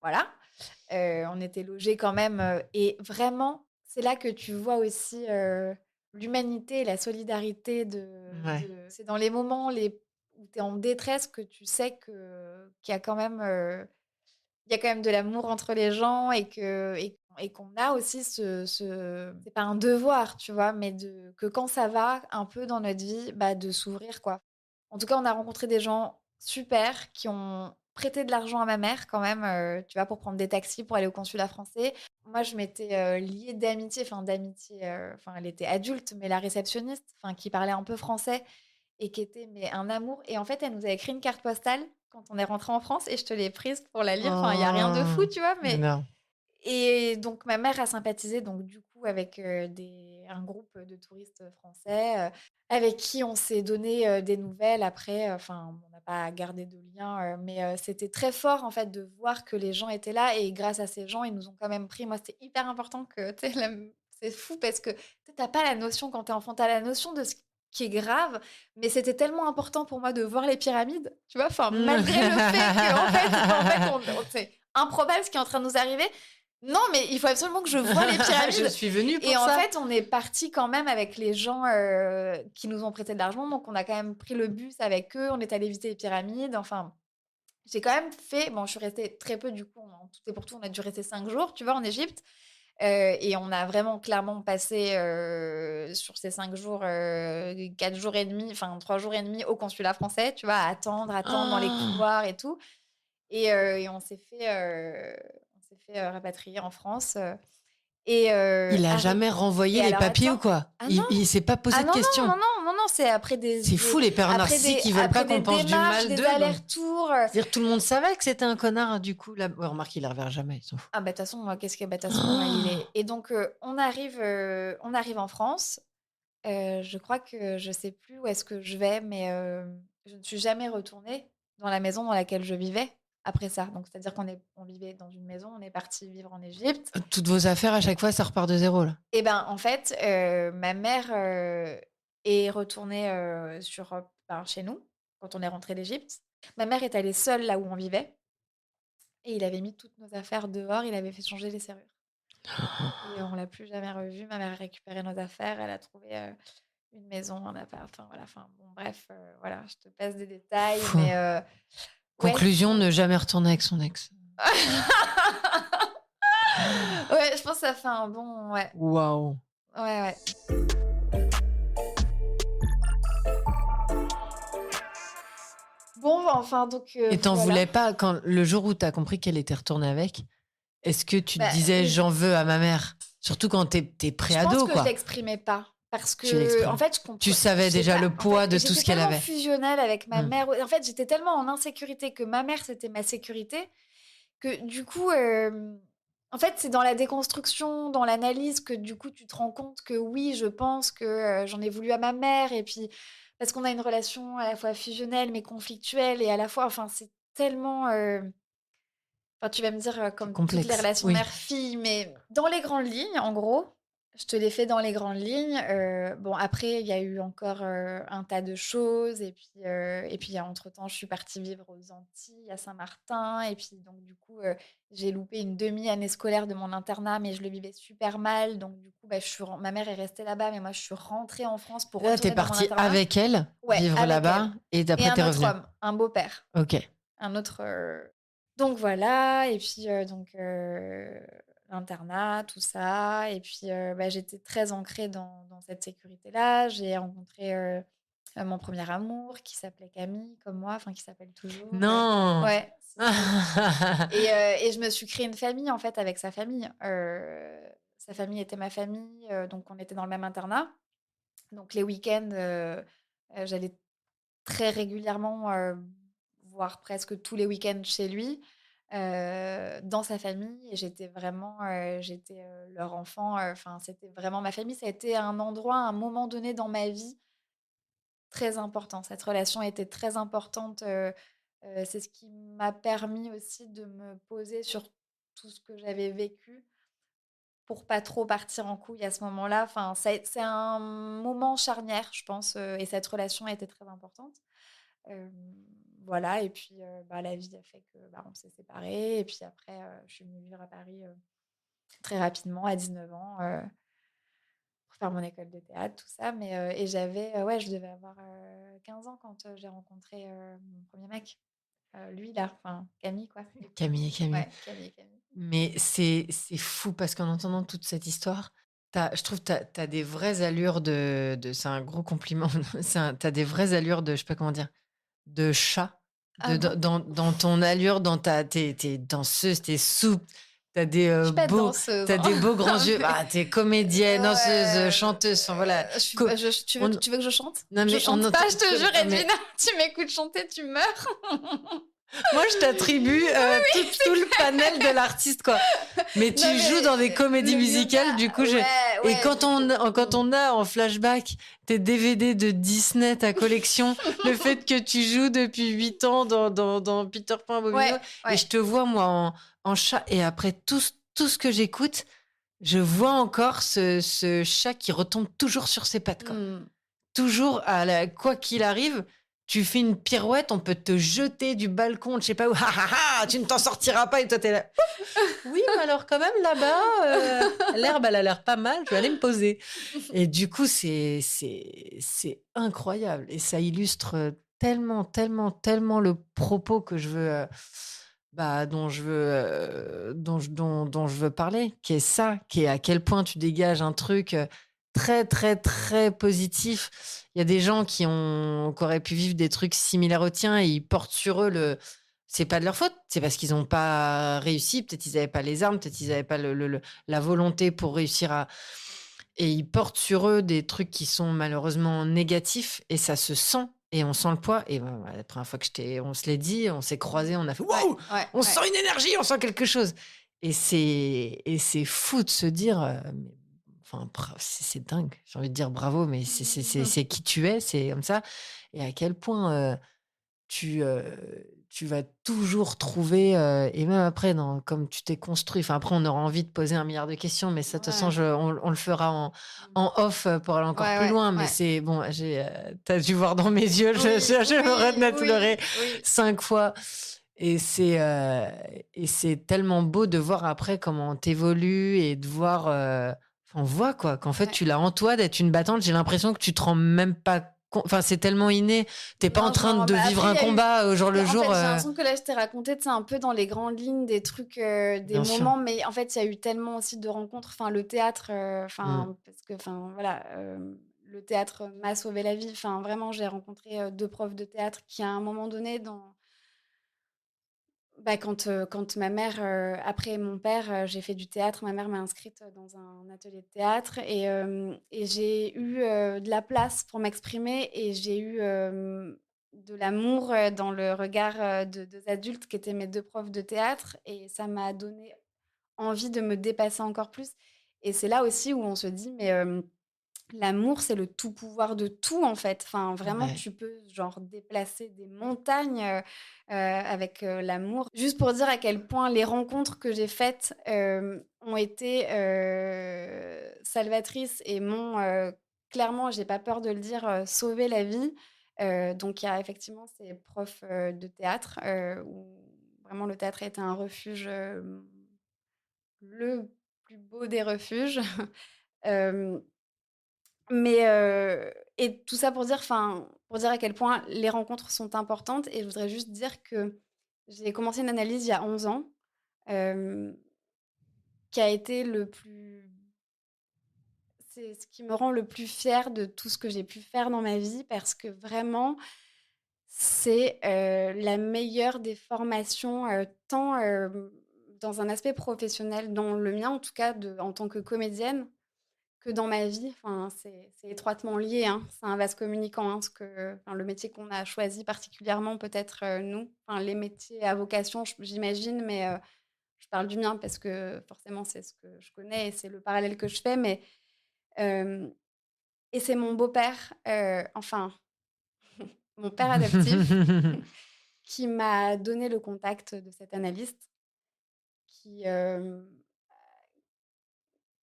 voilà. On était logés quand même, et vraiment, c'est là que tu vois aussi, l'humanité et la solidarité Ouais. c'est dans les moments où tu es en détresse que tu sais qu'il y a quand même, il y a quand même de l'amour entre les gens et qu'on a aussi c'est pas un devoir, tu vois? Mais que quand ça va un peu dans notre vie, bah, de s'ouvrir, quoi. En tout cas, on a rencontré des gens super qui ont prêté de l'argent à ma mère quand même, tu vois? Pour prendre des taxis pour aller au consulat français. Moi, je m'étais, liée d'amitié, enfin, elle était adulte, mais la réceptionniste, enfin, qui parlait un peu français et qui était mais un amour et en fait, elle nous a écrit une carte postale quand on est rentré en France et je te l'ai prise pour la lire. Enfin, il y a rien de Oh! fou, tu vois? Mais Énorme. et donc ma mère a sympathisé donc du coup avec, un groupe de touristes français, avec qui on s'est donné, des nouvelles après, enfin on n'a pas gardé de lien, mais c'était très fort en fait de voir que les gens étaient là et grâce à ces gens, ils nous ont quand même pris moi c'était hyper important que tu sais c'est fou parce que tu sais, pas la notion quand tu es enfant, tu as la notion de ce qui est grave, mais c'était tellement important pour moi de voir les pyramides, tu vois? Enfin malgré le fait qu'en fait on c'est improbable ce qui est en train de nous arriver, non, mais il faut absolument que je voie les Je pyramides suis venue et pour en ça. fait, on est parti quand même avec les gens, qui nous ont prêté de l'argent, donc on a quand même pris le bus avec eux, on est allés visiter les pyramides, enfin, j'ai quand même fait bon, je suis restée très peu du coup, en tout et pour tout, on a dû rester 5 jours, tu vois, en Égypte, et on a vraiment clairement passé, sur ces 5 jours, 4 jours et demi, enfin 3 jours et demi au consulat français, tu vois, à attendre dans les Ah. couloirs et tout et on s'est fait, rapatrier en France, et Il a arri jamais renvoyé et les alors papiers ou attends quoi? ah non! Il s'est pas Ah posé de non, non, questions? non, non, non, non, c'est C'est fou les pères narcissiques, ils veulent pas après des qu'on pense du démarches, mal des d'eux, donc allers-retours, c'est-à-dire tout le monde savait que c'était un connard du coup là ouais remarque il la reverra jamais, il s'en fout. ah bah, de toute façon, moi, qu'est-ce que bah, de toute façon, il est et donc on arrive en France, je crois que je sais plus où est-ce que je vais, mais je ne suis jamais retournée dans la maison dans laquelle je vivais après ça. Donc c'est-à-dire on vivait dans une maison, on est parti vivre en Égypte. Toutes vos affaires à chaque fois ça repart de zéro là? Et ben, en fait, ma mère, est retournée, chez nous, quand on est rentré d'Égypte. Ma mère est allée seule là où on vivait et il avait mis toutes nos affaires dehors, il avait fait changer les serrures et on l'a plus jamais revu. Ma mère a récupéré nos affaires, elle a trouvé, une maison, un appart, enfin voilà, enfin bon bref, voilà, je te passe des détails, Fou. mais ouais. Conclusion, ne jamais retourner avec son ex. Ouais, je pense que ça fait un bon ouais, Waouh! ouais, ouais. Bon, enfin donc Et t'en voilà. voulais pas quand le jour où t'as compris qu'elle était retournée avec, est-ce que tu te Bah, disais: oui. «J'en veux à ma mère»? Surtout quand tu es Je pense pré-ado que je quoi. l'exprimais pas parce Tu que, en l'exprimes. fait, Tu je savais sais déjà pas, le en fait, poids de tout j'étais ce qu'elle tellement avait. fusionnelle avec ma Mmh. mère, en fait, j'étais tellement en insécurité que ma mère, c'était ma sécurité, que du coup, en fait, c'est dans la déconstruction, dans l'analyse que du coup, tu te rends compte que oui, je pense que, j'en ai voulu à ma mère et puis parce qu'on a une relation à la fois fusionnelle mais conflictuelle et à la fois enfin, c'est tellement, enfin, tu vas me dire, C'est comme toutes les complexe. relations Oui. mère-fille, mais dans les grandes lignes, en gros, je te l'ai fait dans les grandes lignes. Bon, après, il y a eu encore, un tas de choses et puis entre-temps, je suis partie vivre aux Antilles, à Saint-Martin et puis donc du coup, j'ai loupé une demi-année scolaire de mon internat, mais je le vivais super mal. Donc du coup, bah, je suis ren ma mère est restée là-bas, mais moi, je suis rentrée en France pour Là, tu es retourner dans mon partie internat. avec elle, Ouais, vivre avec là-bas elle et et après tu es un autre revenue? homme, un beau-père. OK. Un autre, donc voilà et puis, l'internat, tout ça et puis, bah, j'étais très ancrée dans cette sécurité-là. J'ai rencontré, mon premier amour qui s'appelait Camille comme moi, enfin qui s'appelle toujours, Non! ouais, si, si et je me suis créé une famille, en fait, avec sa famille. Sa famille était ma famille, donc on était dans le même internat. Donc les week-ends, j'allais très régulièrement, voire presque tous les week-ends chez lui, dans sa famille et j'étais, leur enfant, enfin, c'était vraiment ma famille. Ça a été un endroit, un moment donné dans ma vie très important. Cette relation était très importante, c'est ce qui m'a permis aussi de me poser sur tout ce que j'avais vécu pour pas trop partir en couille à ce moment-là. Enfin, c'est un moment charnière, je pense, et cette relation a été très importante. Hem, voilà et puis, bah, la vie a fait que, bah, on s'est séparés et puis après, je suis venue vivre à Paris, très rapidement à 19 ans. pour faire mon école de théâtre, tout ça. Mais, et j'avais, ouais, je devais avoir 15 ans quand j'ai rencontré mon premier mec. Lui, là, enfin, Camille, quoi, du coup. Camille et Camille. Ouais, Camille et Camille. Mais c'est fou parce qu'en entendant toute cette histoire, je trouve que tu as des vraies allures c'est un gros compliment, tu as des vraies allures de, je sais pas comment dire, de chat, Ah bon? dans ton allure, t'es danseuse, t'es souple, t'as des, Je euh, suis pas beaux, danseuse, t'as hein. des beaux grands yeux, Mais ah, t'es comédienne, danseuse, ouais, chanteuse, enfin voilà. je suis Co- pas tu veux on- tu veux que je chante? non Je mais on chante entend, pas, je te jure, non, mais Edwina, tu m'écoutes chanter, tu meurs. moi je t'attribue tout le panel de l'artiste quoi. Mais Non, tu joues dans des mais comédies le yoga, musicales, du coup, ouais, et ouais, du coup. quand on a en flashback tes DVD de Disney, ta collection, le fait que tu joues depuis 8 ans dans Peter Pan Bobino, Ouais, et ouais. je te vois, moi, en chat, et après tout ce que j'écoute, je vois encore ce chat qui retombe toujours sur ses pattes, quoi. Mmh. Toujours, quoi qu'il arrive, tu fais une pirouette, on peut te jeter du balcon, je sais pas où, ha ha ha, tu ne t'en sortiras pas, et toi t'es là. Oui, mais alors quand même là-bas, l'herbe, elle a l'air pas mal, je vais aller me poser. Et du coup, c'est incroyable. Et ça illustre tellement le propos que je veux, dont je veux parler, qui est ça, qui est à quel point tu dégages un truc très, très, très positif. Il y a des gens qui auraient pu vivre des trucs similaires aux tiens et ils portent sur eux c'est pas de leur faute, c'est parce qu'ils n'ont pas réussi. Peut-être ils n'avaient pas les armes, peut-être ils n'avaient pas la volonté pour réussir à. Et ils portent sur eux des trucs qui sont malheureusement négatifs et ça se sent. Et on sent le poids. Et bon, la première fois que on se l'est dit, on s'est croisés, on a fait Ouais, waouh, ouais, on ouais. sent une énergie, on sent quelque chose. Et c'est fou de se dire, enfin, c'est dingue. J'ai envie de dire bravo, mais c'est qui tu es, c'est comme ça. Et à quel point tu, euh, tu vas toujours trouver, et même après, comme tu t'es construit, enfin après, on aura envie de poser 1 milliard de questions, mais ça, de toute façon, Ouais. on le fera en off pour aller encore Ouais, plus ouais, loin. Mais ouais. c'est bon, t'as dû voir dans mes yeux, Oui, je me oui, pleurer oui, oui. 5 fois. Et c'est tellement beau de voir après comment t'évolues et de voir, on voit quoi, qu'en fait, Ouais. tu l'as en toi d'être une battante. J'ai l'impression que tu te rends même pas enfin, c'est tellement inné. T'es pas en Non, je train m'en de bah, vivre après, il un y a eu combat au jour le en jour. fait, j'ai l'impression que là, je t'ai raconté, tu sais, un peu dans les grandes lignes des trucs, des Bien sûr. moments, mais en fait, il y a eu tellement aussi de rencontres. Enfin, le théâtre, Mm. enfin, parce que, enfin, voilà, le théâtre m'a sauvé la vie. Enfin, vraiment, j'ai rencontré 2 profs de théâtre qui, à un moment donné, quand ma mère, après mon père, j'ai fait du théâtre. Ma mère m'a inscrite dans un atelier de théâtre et j'ai eu, de la place pour m'exprimer et j'ai eu, de l'amour, dans le regard, de 2 adultes qui étaient mes 2 profs de théâtre et ça m'a donné envie de me dépasser encore plus et c'est là aussi où on se dit: «Mais, l'amour, c'est le tout pouvoir de tout, en fait. Enfin, vraiment, Ouais. tu peux, genre, déplacer des montagnes, avec, l'amour. Juste pour dire à quel point les rencontres que j'ai faites, ont été, salvatrices et m'ont, clairement, j'ai pas peur de le dire, sauvé la vie. Donc il y a effectivement ces profs, de théâtre, où vraiment le théâtre a été un refuge, le plus beau des refuges. Hem Mais et tout ça pour dire enfin, pour dire à quel point les rencontres sont importantes et je voudrais juste dire que j'ai commencé une analyse il y a 11 ans, hem, qui a été le plus c'est ce qui me rend le plus fière de tout ce que j'ai pu faire dans ma vie parce que vraiment, c'est, la meilleure des formations, tant, dans un aspect professionnel, dans le mien en tout cas en tant que comédienne, que dans ma vie, enfin, c'est étroitement lié, hein. C'est un vase communicant, hein, le métier qu'on a choisi particulièrement peut-être, nous, enfin les métiers à vocation, j'imagine, mais je parle du mien parce que forcément c'est ce que je connais et c'est le parallèle que je fais, mais hem et c'est mon beau-père, enfin mon père adoptif qui m'a donné le contact de cet analyste qui,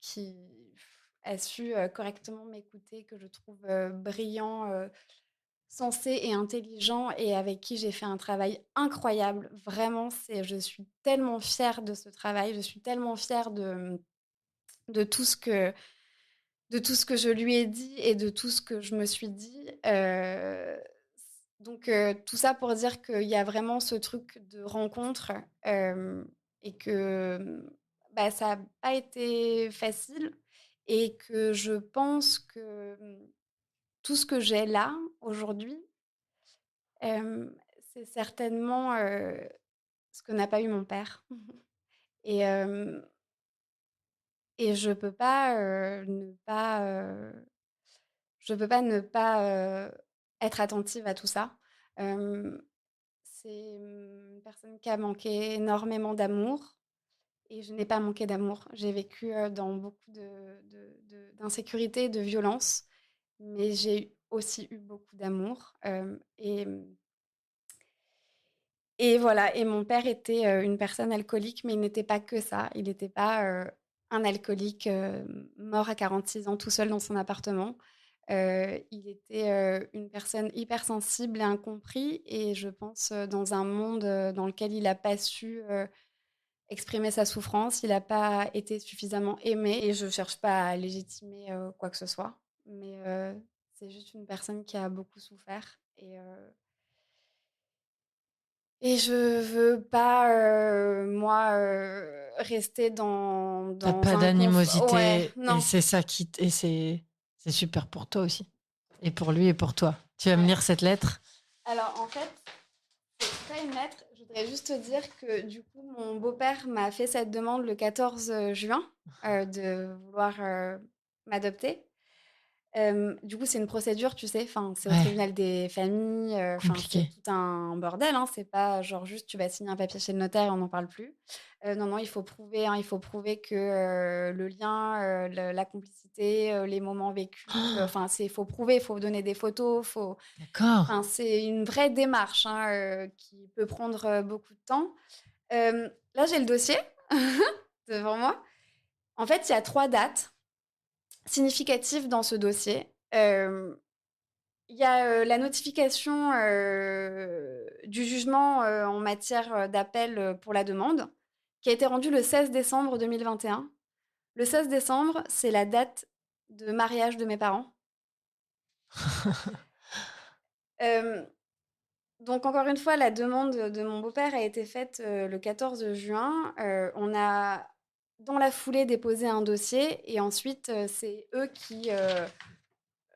qui a su, correctement m'écouter, que je trouve, brillant, sensé et intelligent et avec qui j'ai fait un travail incroyable. Vraiment, je suis tellement fière de ce travail, je suis tellement fière de tout ce que de tout ce que je lui ai dit et de tout ce que je me suis dit. Donc tout ça pour dire qu'il y a vraiment ce truc de rencontre, et que, bah, ça a pas été facile et que je pense que, tout ce que j'ai là, aujourd'hui, c'est certainement, ce que n'a pas eu mon père. Et hem et je peux pas ne pas, être attentive à tout ça. Hem, c'est, une personne qui a manqué énormément d'amour et je n'ai pas manqué d'amour. J'ai vécu, dans beaucoup d'insécurité, de violence, mais j'ai aussi eu beaucoup d'amour, et voilà. Et mon père était, une personne alcoolique, mais il n'était pas que ça. Il n'était pas, un alcoolique, mort à 46 ans tout seul dans son appartement. Il était, une personne hypersensible et incompris et je pense, dans un monde, dans lequel il n'a pas su, exprimer sa souffrance. Il n'a pas été suffisamment aimé et je cherche pas à légitimer, quoi que ce soit. Mais, c'est juste une personne qui a beaucoup souffert et je veux pas, moi, rester T'as dans pas un ouais, d'animosité et non, c'est ça qui et c'est super pour toi aussi et pour lui et pour toi. Tu vas me ouais. lire cette lettre? Alors en fait, c'est pas une lettre, je voudrais juste te dire que du coup, mon beau-père m'a fait cette demande le 14 juin, de vouloir, m'adopter. Du coup, c'est une procédure, tu sais, enfin, c'est au Ouais, tribunal des familles, enfin, c'est compliqué. tout un bordel, hein. C'est pas genre juste tu vas signer un papier chez le notaire et on n'en parle plus. Non, non, il faut prouver, hein, il faut prouver que, le lien, la complicité, les moments vécus, enfin, c'est faut prouver, il faut donner des photos, faut D'accord. enfin, c'est une vraie démarche, hein, qui peut prendre, beaucoup de temps. Là, j'ai le dossier devant moi. En fait, il y a 3 dates significatives dans ce dossier. Il y a, la notification, du jugement, en matière, d'appel, pour la demande, qui a été rendue le 16 décembre 2021. Le 16 décembre, c'est la date de mariage de mes parents. Hem, donc encore une fois, la demande de mon beau-père a été faite, le 14 juin. On a, dans la foulée, déposé un dossier et ensuite, c'est eux qui,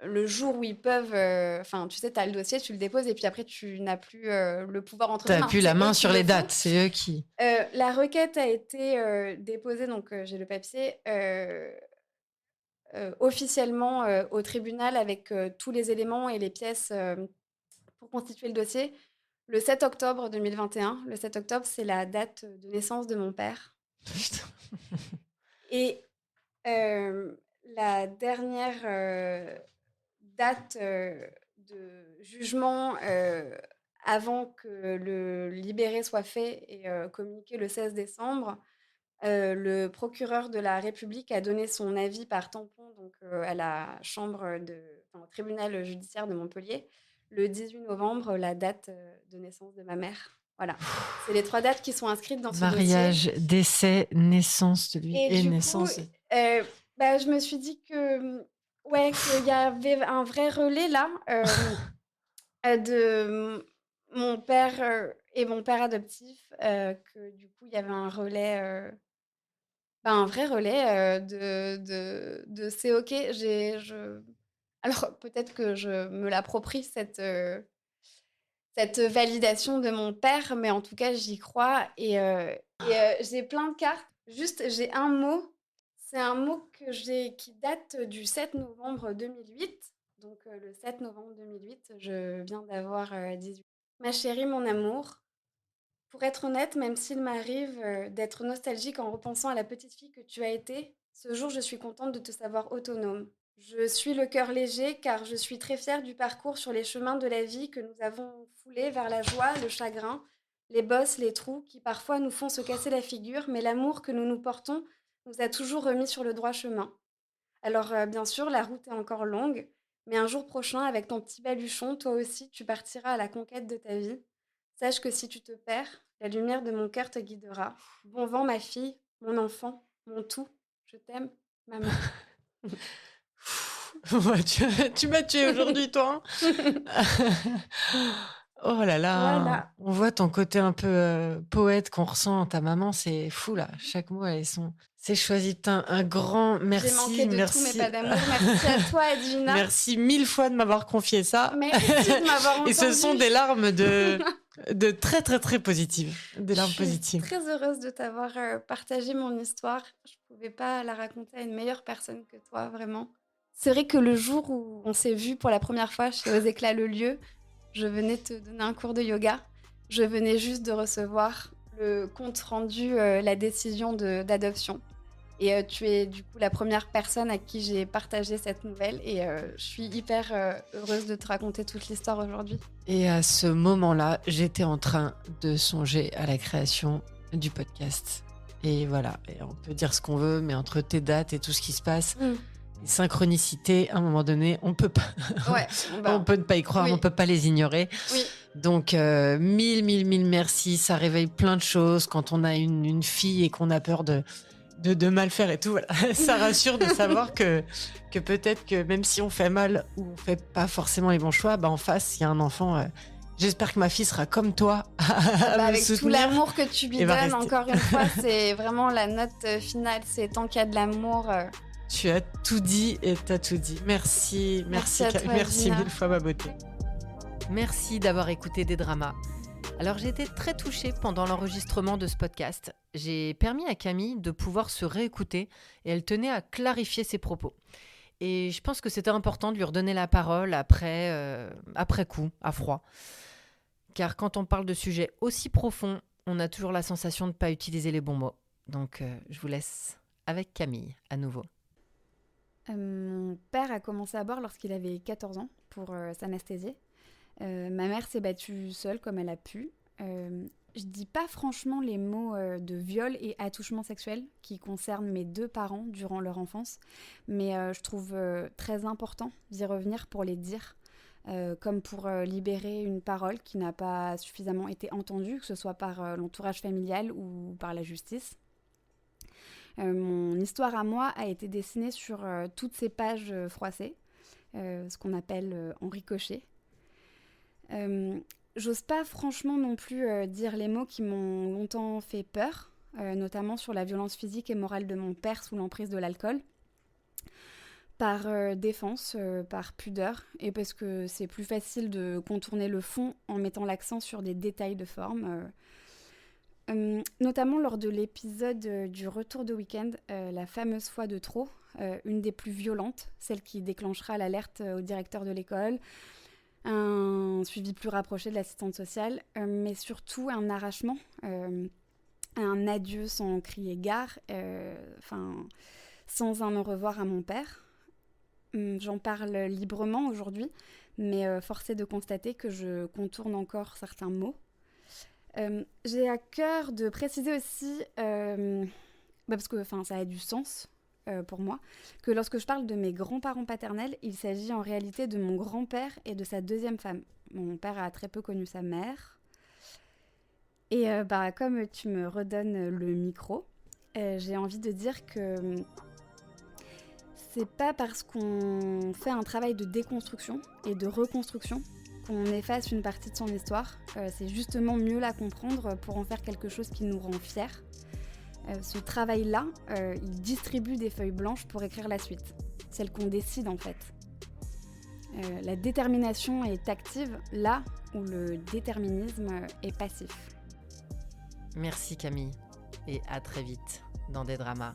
le jour où ils peuvent, enfin, tu sais, tu as le dossier, tu le déposes et puis après tu n'as plus, le pouvoir entre tes T'as mains. plus la C'est eux main qui sur le les font. dates, c'est eux qui. La requête a été, déposée, donc j'ai le papier, officiellement, au tribunal avec, tous les éléments et les pièces, pour constituer le dossier, le 7 octobre 2021. Le 7 octobre, c'est la date de naissance de mon père Putain. et la dernière, date, de jugement, avant que le libéré soit fait et communiqué le 16 décembre, le procureur de la République a donné son avis par tampon, donc à la chambre au tribunal judiciaire de Montpellier, le 18 novembre, la date, de naissance de ma mère. Voilà. C'est les 3 dates qui sont inscrites dans ce dossier Mariage, décès, naissance de lui et et du coup, naissance. bah, je me suis dit que, ouais, qu'il y avait un vrai relais là, de mon père, et mon père adoptif, que du coup, il y avait un relais, bah, un vrai relais, de «C'est OK». Alors peut-être que je me l'approprie cette validation de mon père, mais en tout cas, j'y crois j'ai plein de cartes. Juste, j'ai un mot, c'est un mot qui date du 7 novembre 2008. Donc le 7 novembre 2008, je viens d'avoir, 18. Ma chérie, mon amour, pour être honnête, même s'il m'arrive, d'être nostalgique en repensant à la petite fille que tu as été, ce jour, je suis contente de te savoir autonome. Je suis le cœur léger car je suis très fière du parcours sur les chemins de la vie que nous avons foulé vers la joie, le chagrin, les bosses, les trous qui parfois nous font se casser la figure, mais l'amour que nous nous portons nous a toujours remis sur le droit chemin. Alors, bien sûr, la route est encore longue, mais un jour prochain, avec ton petit baluchon, toi aussi, tu partiras à la conquête de ta vie. Sache que si tu te perds, la lumière de mon cœur te guidera. Bon vent, ma fille, mon enfant, mon tout. Je t'aime, maman. Ouais, tu m'as tué aujourd'hui, toi. Oh là là, Voilà. on voit ton côté un peu poète qu'on ressent en ta maman, c'est fou là. Chaque mot, c'est choisi. Putain, un grand J'ai manqué merci, de tout, mais merci. pas d'amour. Merci à toi, Edwina. Merci 1000 fois de m'avoir confié ça. Merci de m'avoir entendu. Et ce sont des larmes de très, très, très positives. Des larmes Je suis positives. très heureuse de t'avoir partagé mon histoire. Je ne pouvais pas la raconter à une meilleure personne que toi, vraiment. C'est vrai que le jour où on s'est vu pour la première fois chez Aux Éclats le lieu, je venais te donner un cours de yoga. Je venais juste de recevoir le compte rendu, la décision d'adoption. Et tu es du coup la première personne à qui j'ai partagé cette nouvelle. Et je suis hyper heureuse de te raconter toute l'histoire aujourd'hui. Et à ce moment-là, j'étais en train de songer à la création du podcast. Et voilà, et on peut dire ce qu'on veut, mais entre tes dates et tout ce qui se passe, les synchronicités, à un moment donné, on peut pas. Ouais, On peut ne pas y croire, oui. on peut pas les ignorer. Oui. Donc, mille merci. Ça réveille plein de choses quand on a une fille et qu'on a peur de mal faire et tout. Voilà. Ça rassure de savoir que peut-être que même si on fait mal ou on fait pas forcément les bons choix, en face, il y a un enfant. J'espère que ma fille sera comme toi. Avec tout l'amour que tu lui donnes, encore une fois, c'est vraiment la note finale. C'est tant qu'il y a de l'amour. Tu as tout dit et t'as tout dit. Merci à toi, merci Gina. 1000 fois ma beauté. Merci d'avoir écouté Des Dramas. Alors j'ai été très touchée pendant l'enregistrement de ce podcast. J'ai permis à Camille de pouvoir se réécouter et elle tenait à clarifier ses propos. Et je pense que c'était important de lui redonner la parole après coup, à froid. Car quand on parle de sujets aussi profonds, on a toujours la sensation de ne pas utiliser les bons mots. Donc je vous laisse avec Camille à nouveau. Mon père a commencé à boire lorsqu'il avait 14 ans pour s'anesthésier. Ma mère s'est battue seule comme elle a pu. Je dis pas franchement les mots de viol et attouchement sexuel qui concernent mes 2 parents durant leur enfance, mais je trouve très important d'y revenir pour les dire, comme pour libérer une parole qui n'a pas suffisamment été entendue, que ce soit par l'entourage familial ou par la justice. Mon histoire à moi a été dessinée sur toutes ces pages froissées, ce qu'on appelle en ricochet. J'ose pas franchement non plus dire les mots qui m'ont longtemps fait peur, notamment sur la violence physique et morale de mon père sous l'emprise de l'alcool, par défense, par pudeur, et parce que c'est plus facile de contourner le fond en mettant l'accent sur des détails de forme. Notamment lors de l'épisode du retour de week-end, la fameuse fois de trop, une des plus violentes, celle qui déclenchera l'alerte au directeur de l'école, un suivi plus rapproché de l'assistante sociale, mais surtout un arrachement, un adieu sans crier gare, sans un au revoir à mon père. J'en parle librement aujourd'hui, mais force est de constater que je contourne encore certains mots. J'ai à cœur de préciser aussi, parce que ça a du sens pour moi, que lorsque je parle de mes grands-parents paternels, il s'agit en réalité de mon grand-père et de sa 2e femme. Mon père a très peu connu sa mère. Et comme tu me redonnes le micro, j'ai envie de dire que c'est pas parce qu'on fait un travail de déconstruction et de reconstruction qu'on efface une partie de son histoire. C'est justement mieux la comprendre pour en faire quelque chose qui nous rend fiers. Ce travail-là, il distribue des feuilles blanches pour écrire la suite, celle qu'on décide en fait. La détermination est active là où le déterminisme est passif. Merci Camille et à très vite dans Des Dramas.